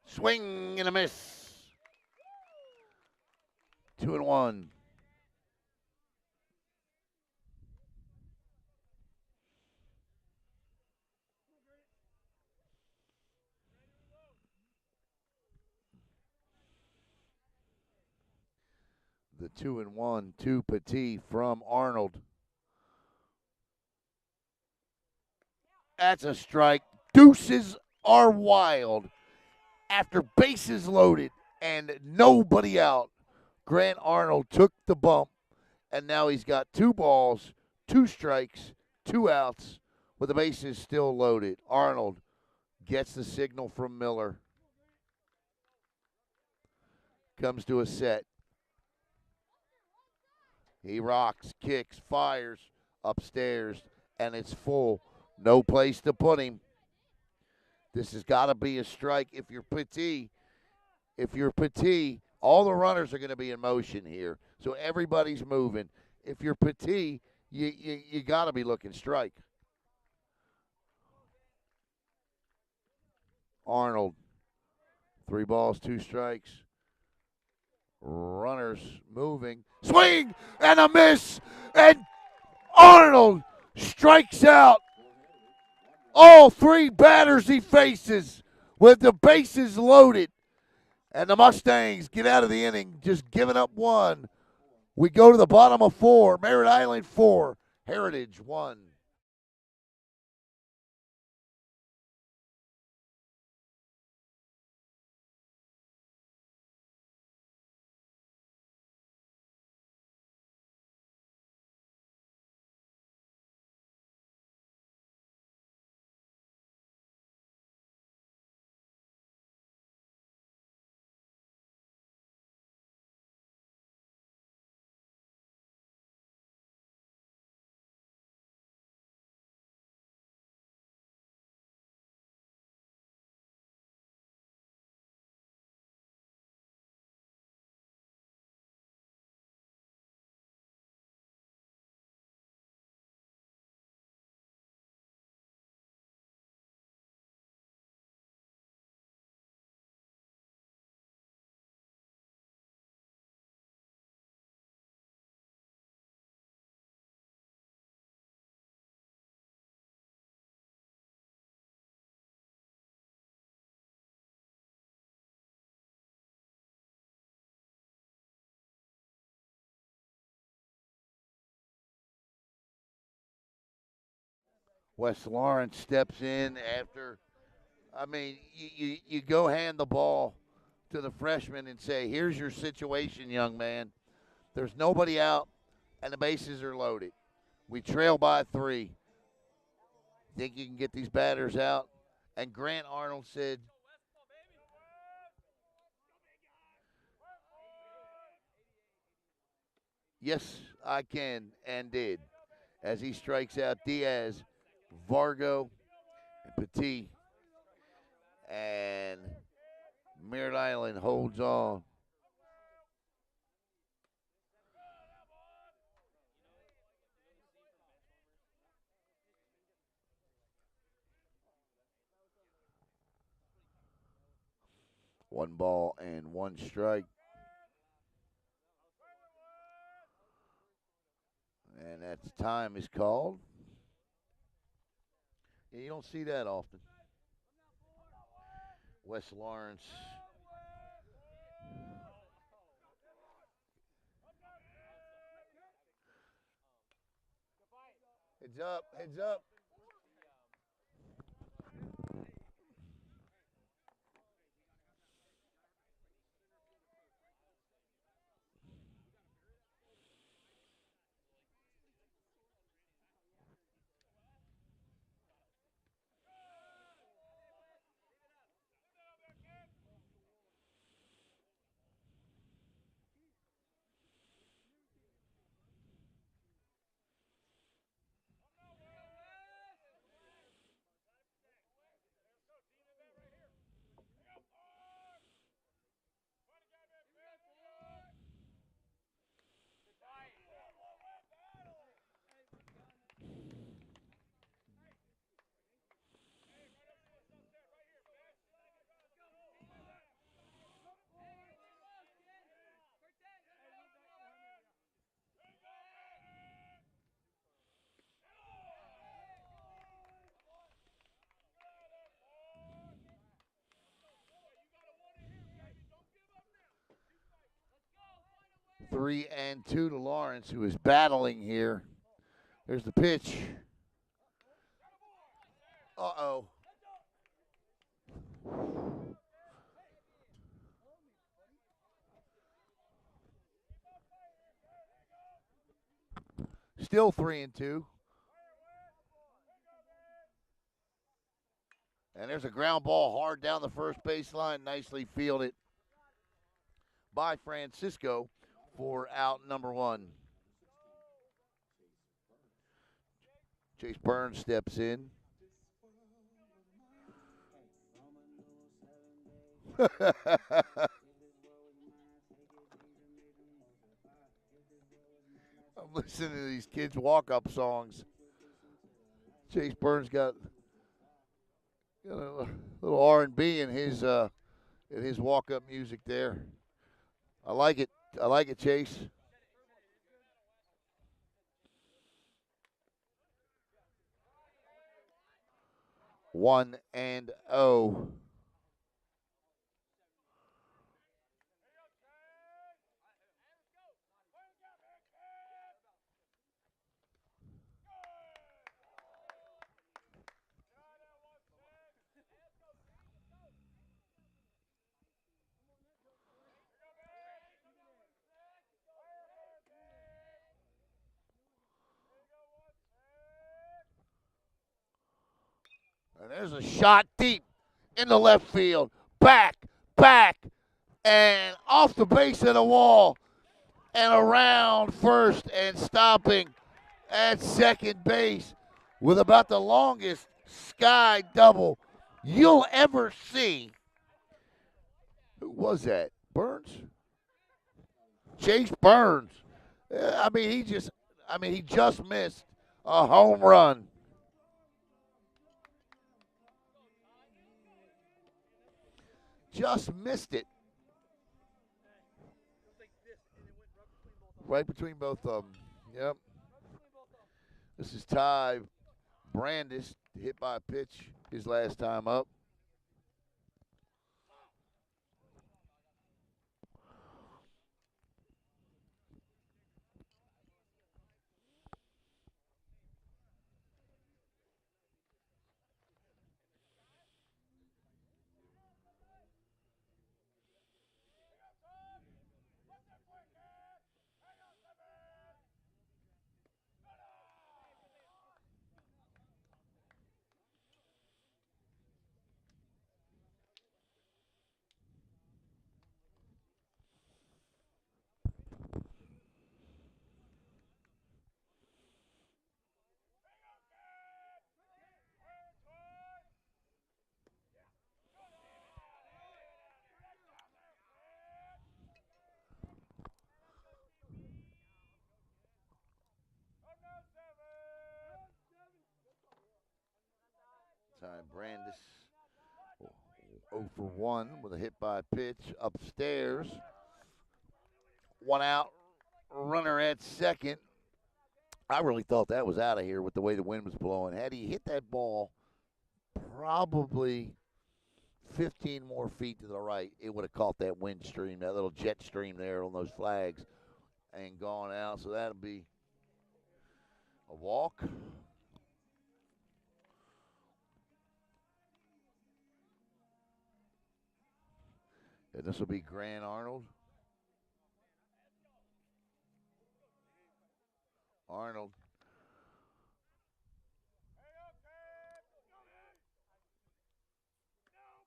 Swing and a miss. 2-1. 2-1 to Petit from Arnold. That's a strike. Deuces are wild. After bases loaded and nobody out, Grant Arnold took the bump, and now he's got 2 balls, 2 strikes, 2 outs with the bases still loaded. Arnold gets the signal from Miller. Comes to a set. He rocks, kicks, fires upstairs, and it's full. No place to put him. This has got to be a strike. If you're Petit, all the runners are going to be in motion here. So everybody's moving. If you're Petit, you got to be looking strike. Arnold, 3 balls, 2 strikes. Runners moving. Swing and a miss. And Arnold strikes out all 3 batters he faces with the bases loaded. And the Mustangs get out of the inning just giving up 1. We go to the bottom of 4. Merritt Island 4. Heritage 1. Wes Lawrence steps in after, you go hand the ball to the freshman and say, here's your situation, young man. There's nobody out, and the bases are loaded. We trail by 3. Think you can get these batters out? And Grant Arnold said, yes, I can, and did, as he strikes out Diaz, Vargo, and Petit, and Merritt Island holds on. One ball and 1 strike. And that's time is called. Yeah, you don't see that often. Wes Lawrence. Heads up, heads up. 3-2 to Lawrence, who is battling here. There's the pitch. Uh-oh. Still 3-2. And there's a ground ball hard down the first baseline. Nicely fielded by Francisco for out number 1. Chase Burns steps in. I'm listening to these kids' walk-up songs. Chase Burns got a little R&B in his walk-up music there. I like it. I like it, Chase. One and oh. And there's a shot deep in the left field. Back, and off the base of the wall and around first and stopping at second base with about the longest sky double you'll ever see. Who was that? Burns? Chase Burns. He just missed a home run. Just missed it. Right between both of them. Yep. This is Ty Brandis, hit by a pitch his last time up. Ty Brandis 0 for 1 with a hit by pitch upstairs. 1 out, runner at second. I really thought that was out of here with the way the wind was blowing. Had he hit that ball probably 15 more feet to the right, it would have caught that wind stream, that little jet stream there on those flags, and gone out. So that'll be a walk. And this will be Grant Arnold. Arnold.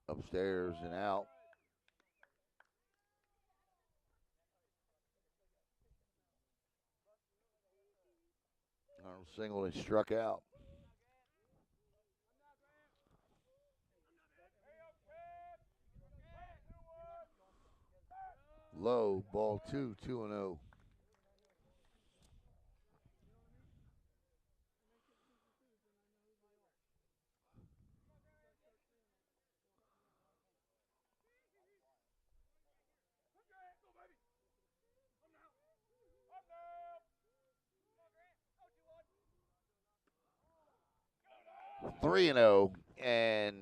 Upstairs and out. Arnold singled and struck out. Low, ball 2, 2-0. Three and 0, and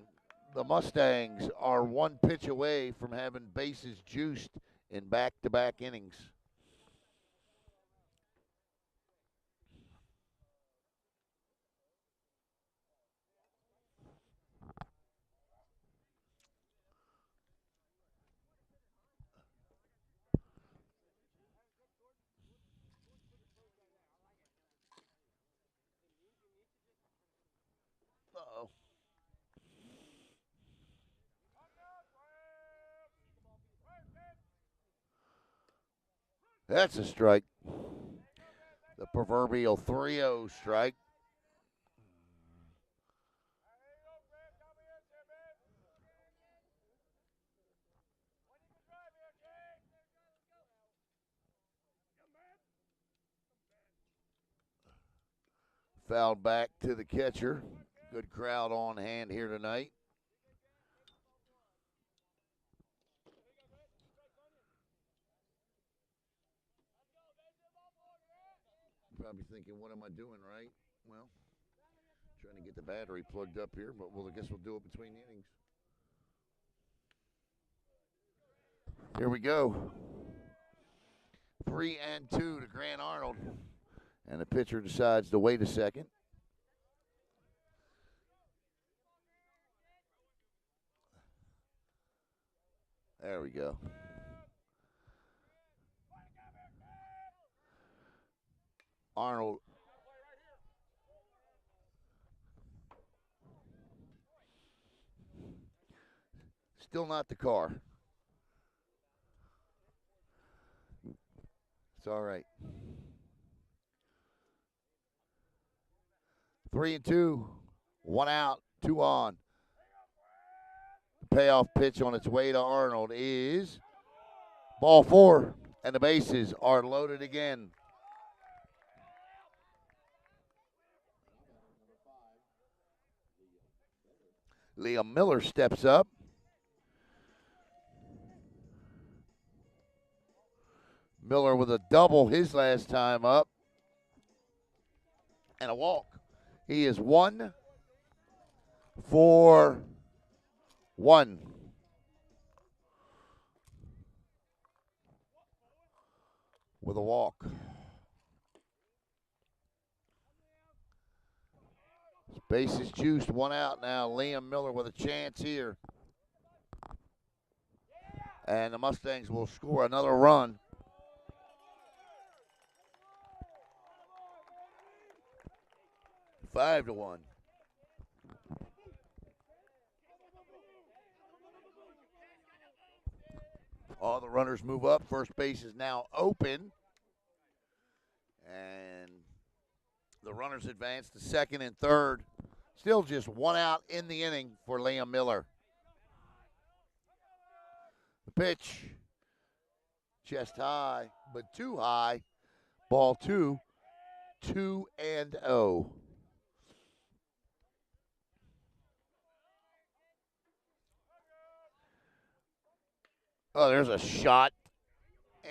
the Mustangs are one pitch away from having bases juiced in back-to-back innings. That's a strike. The proverbial 3-0 strike. Fouled back to the catcher. Good crowd on hand here tonight. Probably thinking, what am I doing, right? Well, trying to get the battery plugged up here, but I guess we'll do it between innings. Here we go. 3-2 to Grant Arnold. And the pitcher decides to wait a second. There we go. Arnold. Still not the car. It's all right. 3-2. 1 out, 2 on. The payoff pitch on its way to Arnold is ball 4, and the bases are loaded again. Liam Miller steps up. Miller with a double his last time up. And a walk. He is 1 for 1. With a walk. Bases juiced, 1 out now. Liam Miller with a chance here. And the Mustangs will score another run. Five to 1. All the runners move up. First base is now open. And the runners advance to second and third. Still just 1 out in the inning for Liam Miller. The pitch, chest high, but too high. Ball 2, 2-0. Oh, there's a shot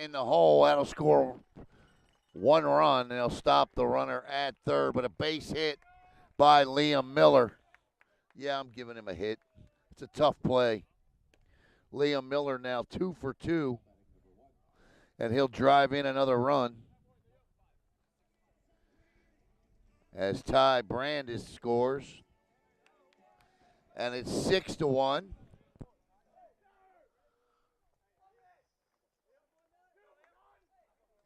in the hole. That'll score 1 run, and they'll stop the runner at third, but a base hit by Liam Miller. Yeah, I'm giving him a hit. It's a tough play. Liam Miller now 2 for 2, and he'll drive in another run. As Ty Brandis scores, and it's 6 to 1.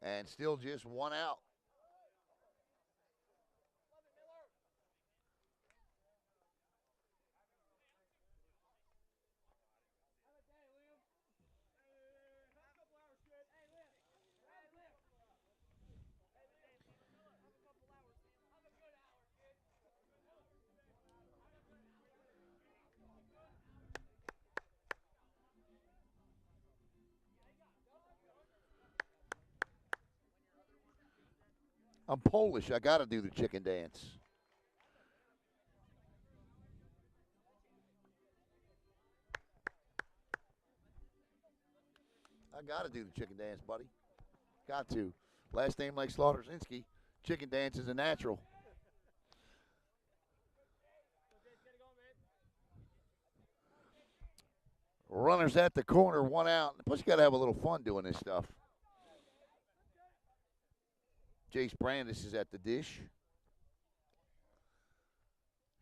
And still just 1 out. I'm Polish. I got to do the chicken dance. I got to do the chicken dance, buddy. Got to. Last name like Slaughterzinski. Chicken dance is a natural. Runners at the corner, 1 out. Plus, you got to have a little fun doing this stuff. Jace Brandis is at the dish.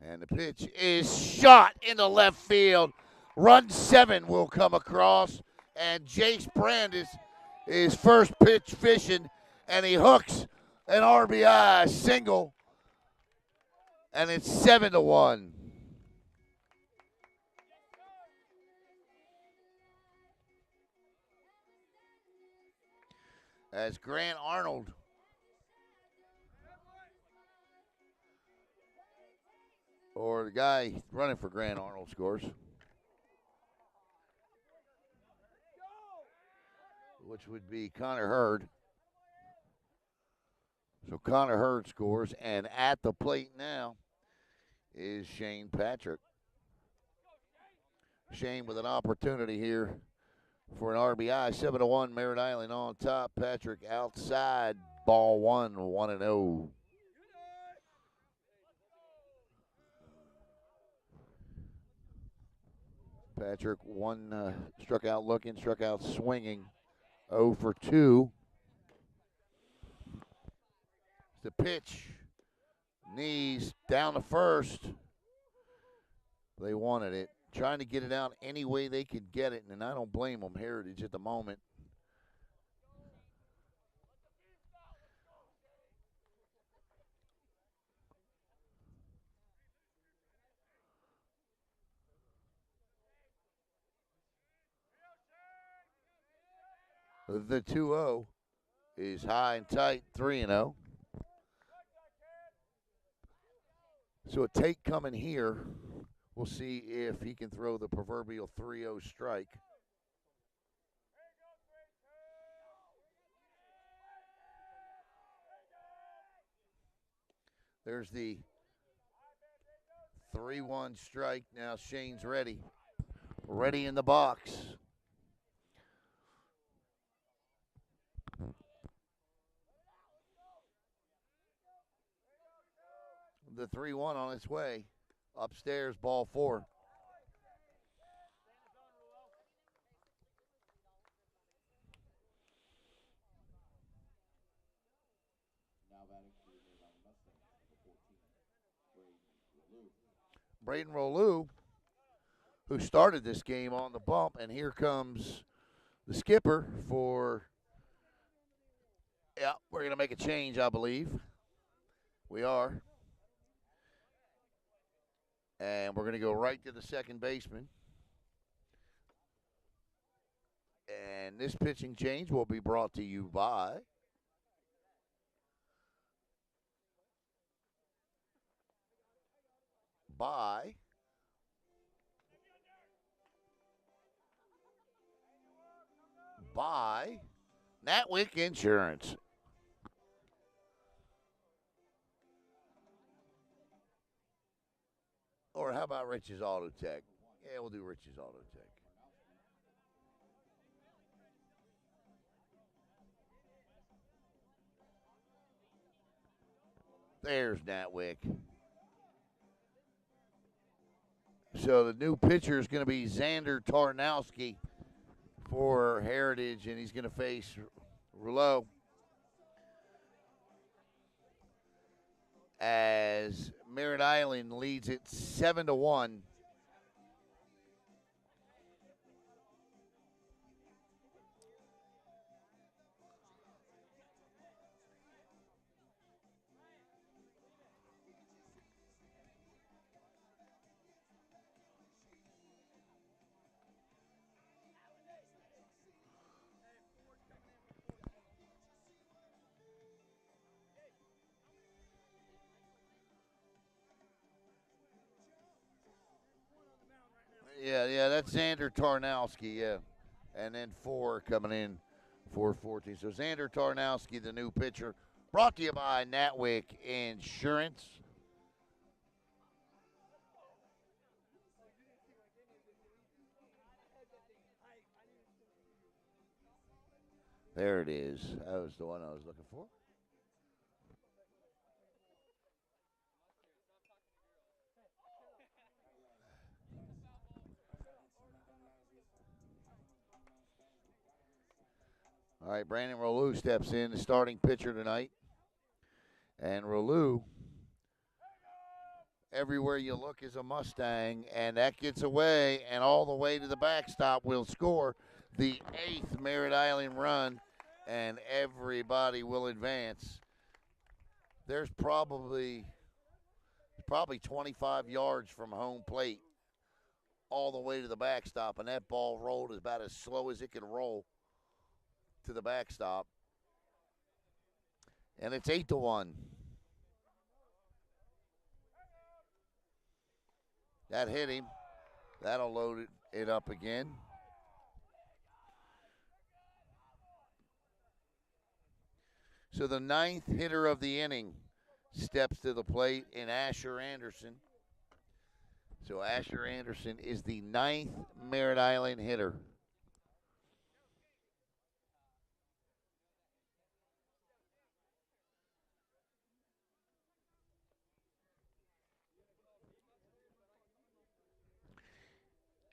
And the pitch is shot into left field. Run 7 will come across. And Jace Brandis is first pitch fishing. And he hooks an RBI single. And it's 7 to 1. as Grant Arnold or the guy running for Grant Arnold scores, which would be Connor Hurd. So Connor Hurd scores, and at the plate now is Shane Patrick. Shane with an opportunity here for an RBI. 7-1, Merritt Island on top. Patrick outside, ball one, 1-0. Patrick struck out looking, struck out swinging. 0 for 2. The pitch, knees down to first. They wanted it, trying to get it out any way they could get it, and I don't blame them. Heritage at the moment. The 2-0 is high and tight, 3-0. So a take coming here. We'll see if he can throw the proverbial 3-0 strike. There's the 3-1 strike. Now Shane's ready. Ready in the box. The 3-1 on its way. Upstairs, ball 4. Now batting for the Merritt Island Mustangs, number 14, Braden Rolu, who started this game on the bump, and here comes the skipper for, yeah, we're going to make a change, I believe. We are. And we're going to go right to the second baseman. And this pitching change will be brought to you by Natwick Insurance. Or how about Rich's Auto Tech? Yeah, we'll do Rich's Auto Tech. There's Natwick. So the new pitcher is going to be Xander Tarnowski for Heritage, and he's going to face Rouleau as Merritt Island leads it 7-1. Yeah, that's Xander Tarnowski, yeah. And then 4 coming in for 14. So Xander Tarnowski, the new pitcher, brought to you by Natwick Insurance. There it is. That was the one I was looking for. All right, Brandon Rolu steps in, the starting pitcher tonight. And Rolu, everywhere you look is a Mustang, and that gets away, and all the way to the backstop will score the 8th Merritt Island run, and everybody will advance. There's probably 25 yards from home plate all the way to the backstop, and that ball rolled about as slow as it could roll to the backstop. And it's 8-1. That hit him. That'll load it up again. So the 9th hitter of the inning steps to the plate in Asher Anderson. So Asher Anderson is the 9th Merritt Island hitter.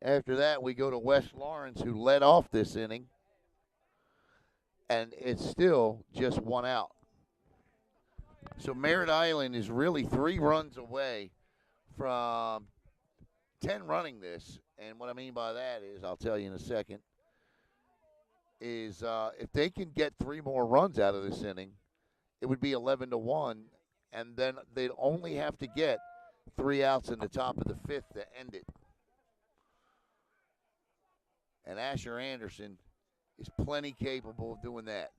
After that, we go to West Lawrence, who led off this inning. And it's still just 1 out. So Merritt Island is really 3 runs away from 10 running this. And what I mean by that is, I'll tell you in a second, is if they can get 3 more runs out of this inning, it would be 11-1, and then they'd only have to get 3 outs in the top of the 5th to end it. And Asher Anderson is plenty capable of doing that.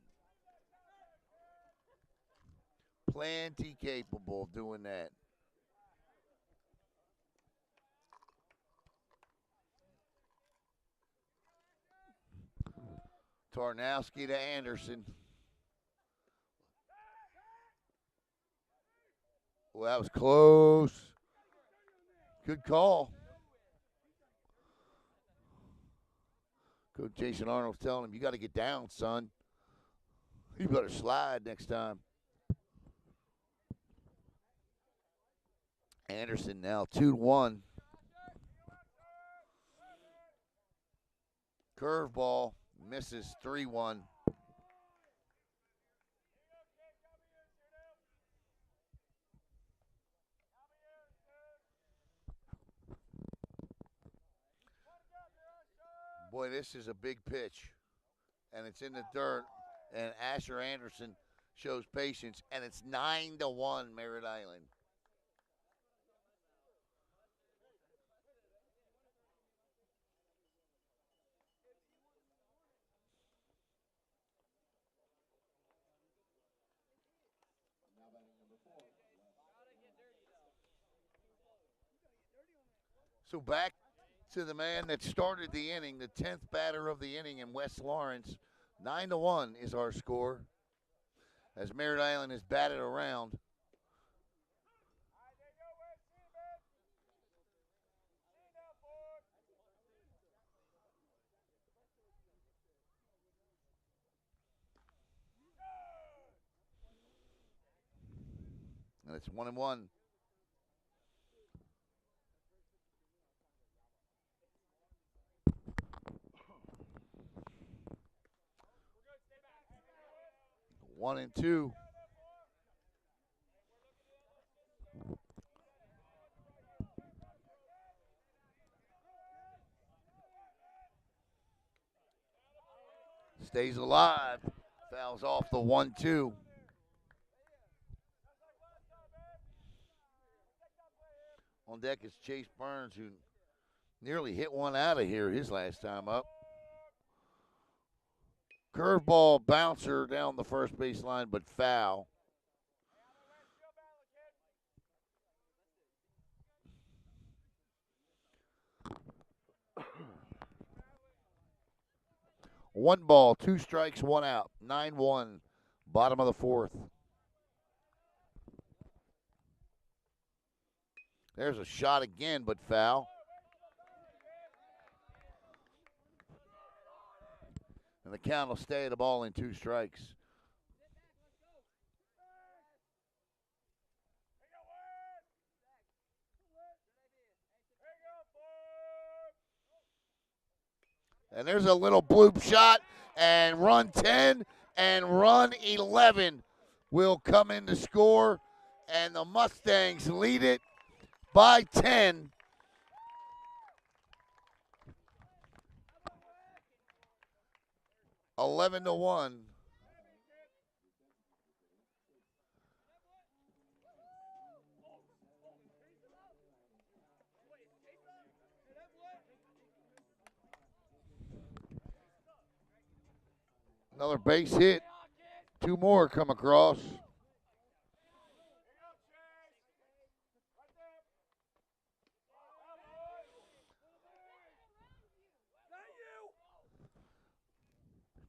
Plenty capable of doing that. Tarnowski to Anderson. Well, that was close. Good call. Coach Jason Arnold's telling him, you got to get down, son. You better slide next time. Anderson now 2-1. Curveball misses 3-1. Boy, this is a big pitch, and it's in the dirt, and Asher Anderson shows patience, and it's 9-1 Merritt Island. So back to the man that started the inning, the 10th batter of the inning in West Lawrence. 9-1 is our score as Merritt Island is batted around. And it's 1-1. One and two. Stays alive. Fouls off the 1-2. On deck is Chase Burns, who nearly hit one out of here his last time up. Curveball bouncer down the first base line, but foul. One ball, 2 strikes, 1 out. 9-1, bottom of the 4th. There's a shot again, but foul. And the count will stay at a ball in 2 strikes. And there's a little bloop shot, and run 10 and run 11 will come in to score, and the Mustangs lead it by 10. $11-1. Another base hit. 2 more come across.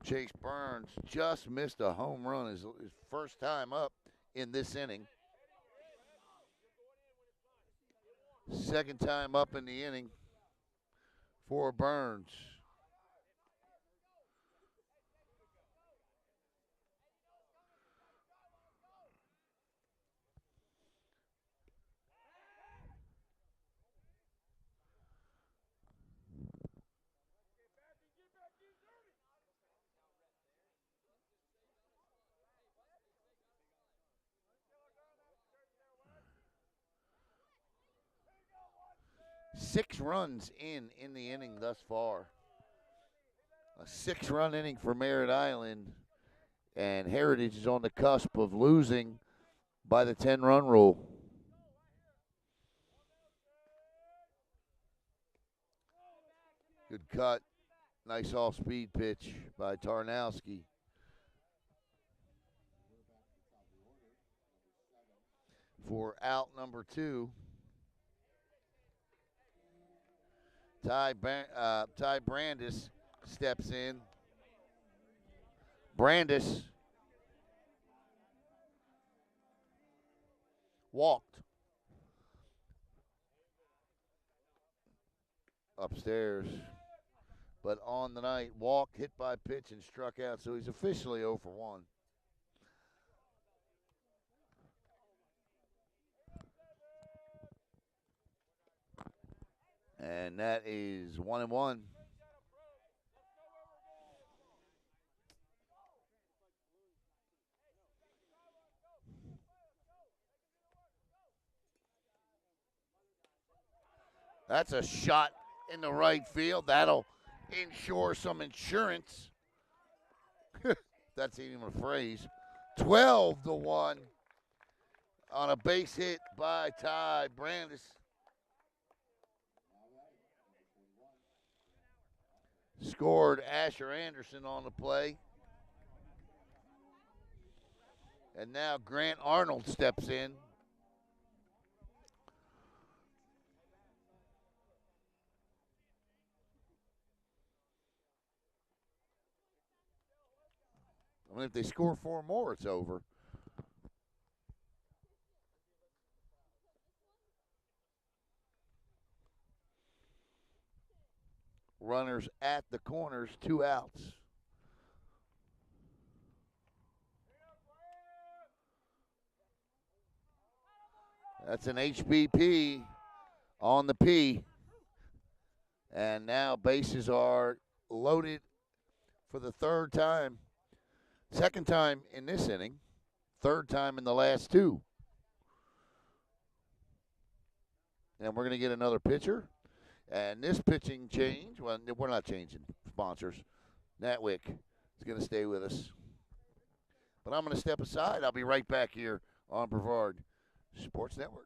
Chase Burns just missed a home run his first time up in this inning. Second time up in the inning for Burns. Six runs in the inning thus far. A 6-run inning for Merritt Island, and Heritage is on the cusp of losing by the 10-run rule. Good cut. Nice off-speed pitch by Tarnowski. For out number 2, Ty Brandis steps in. Brandis walked upstairs, but on the night, walked, hit by pitch, and struck out, so he's officially 0 for 1. And that is 1-1. That's a shot in the right field. That'll ensure some insurance. That's even a phrase. 12-1 on a base hit by Ty Brandis. Scored Asher Anderson on the play. And now Grant Arnold steps in. I mean, if they score 4 more, it's over. Runners at the corners, 2 outs. That's an HBP on the P. And now bases are loaded for the 3rd time. 2nd time in this inning, 3rd time in the last 2. And we're going to get another pitcher. And this pitching change, well, we're not changing sponsors. Natwick is going to stay with us. But I'm going to step aside. I'll be right back here on Brevard Sports Network.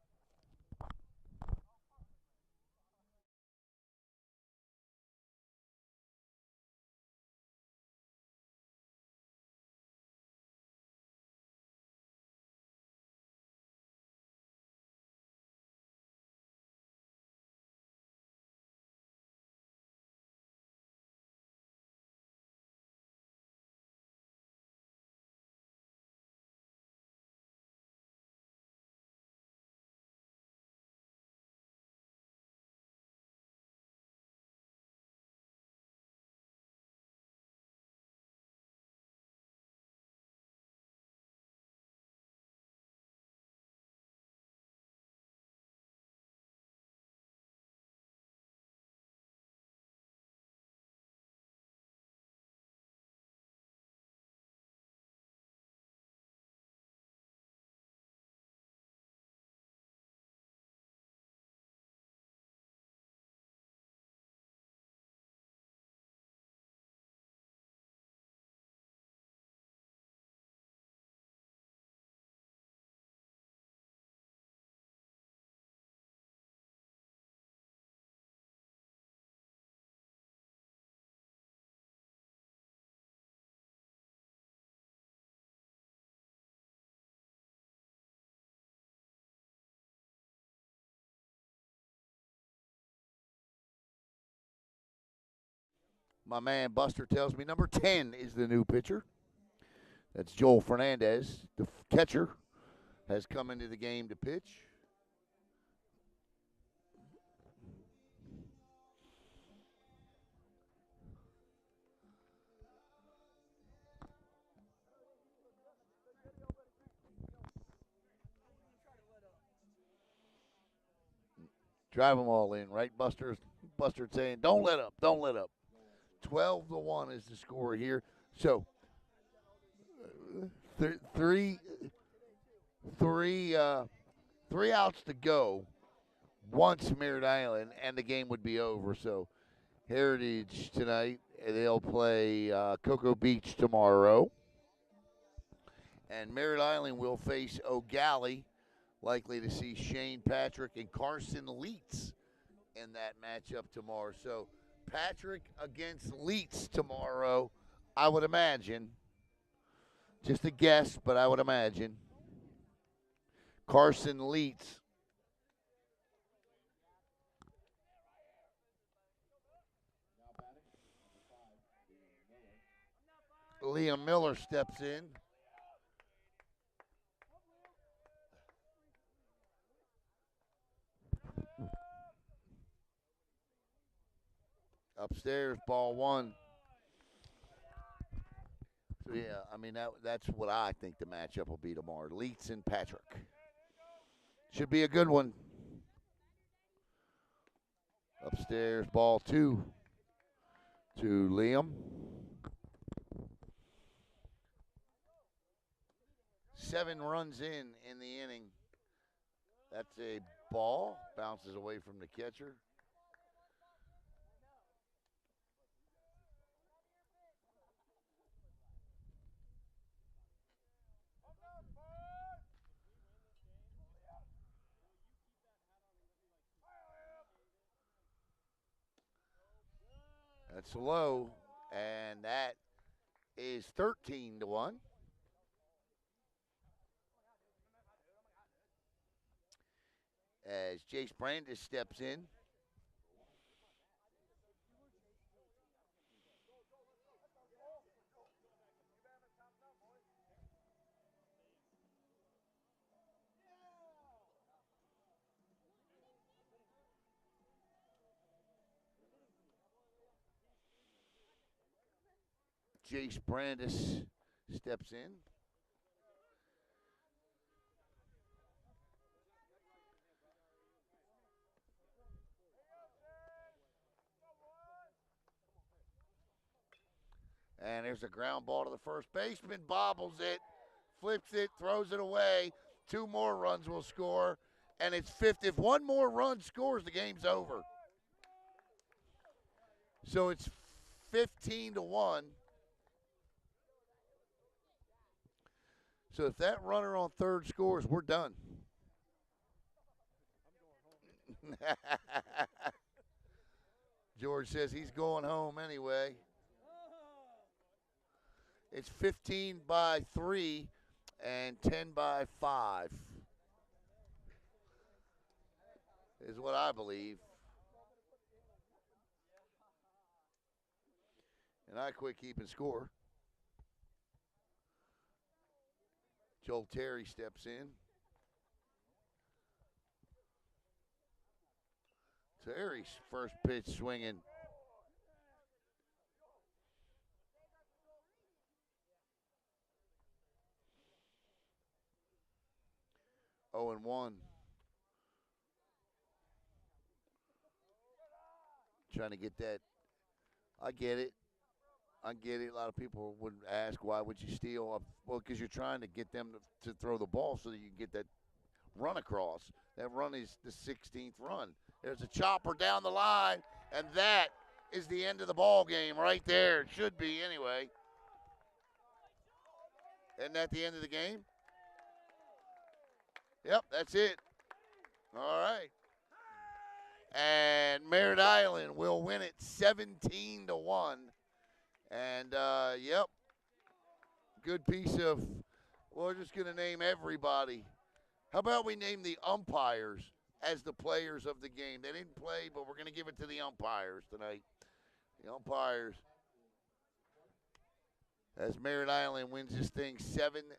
My man Buster tells me number 10 is the new pitcher. That's Joel Fernandez. The catcher has come into the game to pitch. Drive them all in, right, Buster? Buster saying, don't let up, don't let up. 12-1 is the score here. So, three outs to go once Merritt Island, and the game would be over. So, Heritage tonight, they'll play Cocoa Beach tomorrow. And Merritt Island will face O'Galley, likely to see Shane Patrick and Carson Leitz in that matchup tomorrow. So Patrick against Leitz tomorrow, I would imagine. Just a guess, but I would imagine. Carson Leitz. Liam Miller steps in. Upstairs, ball one. So, yeah, I mean, that's what I think the matchup will be tomorrow. Leitz and Patrick. Should be a good one. Upstairs, ball two to Liam. 7 runs in the inning. That's a ball. Bounces away from the catcher. That's low, and that is 13-1. As Jace Brandis steps in. Jace Brandis steps in. And there's a ground ball to the first baseman. Bobbles it, flips it, throws it away. 2 more runs will score, and it's 50. If 1 more run scores, the game's over. So it's 15-1. So if that runner on third scores, we're done. George says he's going home anyway. It's 15-3 and 10-5 is what I believe. And I quit keeping score. Joel Terry steps in. Terry's first pitch swinging. Oh and 1. Trying to get that. I get it. I get it. A lot of people would ask, why would you steal? Well, because you're trying to get them to throw the ball so that you can get that run across. That run is the 16th run. There's a chopper down the line, and that is the end of the ball game right there. It should be anyway. Isn't that the end of the game? Yep, that's it. All right. And Merritt Island will win it 17-1. And, yep, good piece of, we're just going to name everybody. How about we name the umpires as the players of the game? They didn't play, but we're going to give it to the umpires tonight. The umpires as Merritt Island wins this thing 17-1.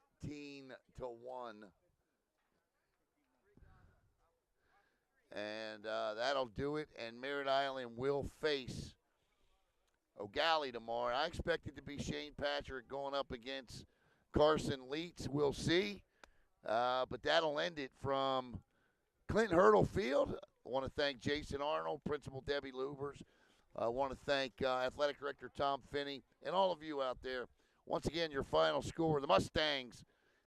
And that'll do it. And Merritt Island will face O'Galley tomorrow. I expect it to be Shane Patrick going up against Carson Leitz. We'll see. But that'll end it from Clinton Hurdle Field. I want to thank Jason Arnold, Principal Debbie Lubers. I want to thank Athletic Director Tom Finney and all of you out there. Once again, your final score, the Mustangs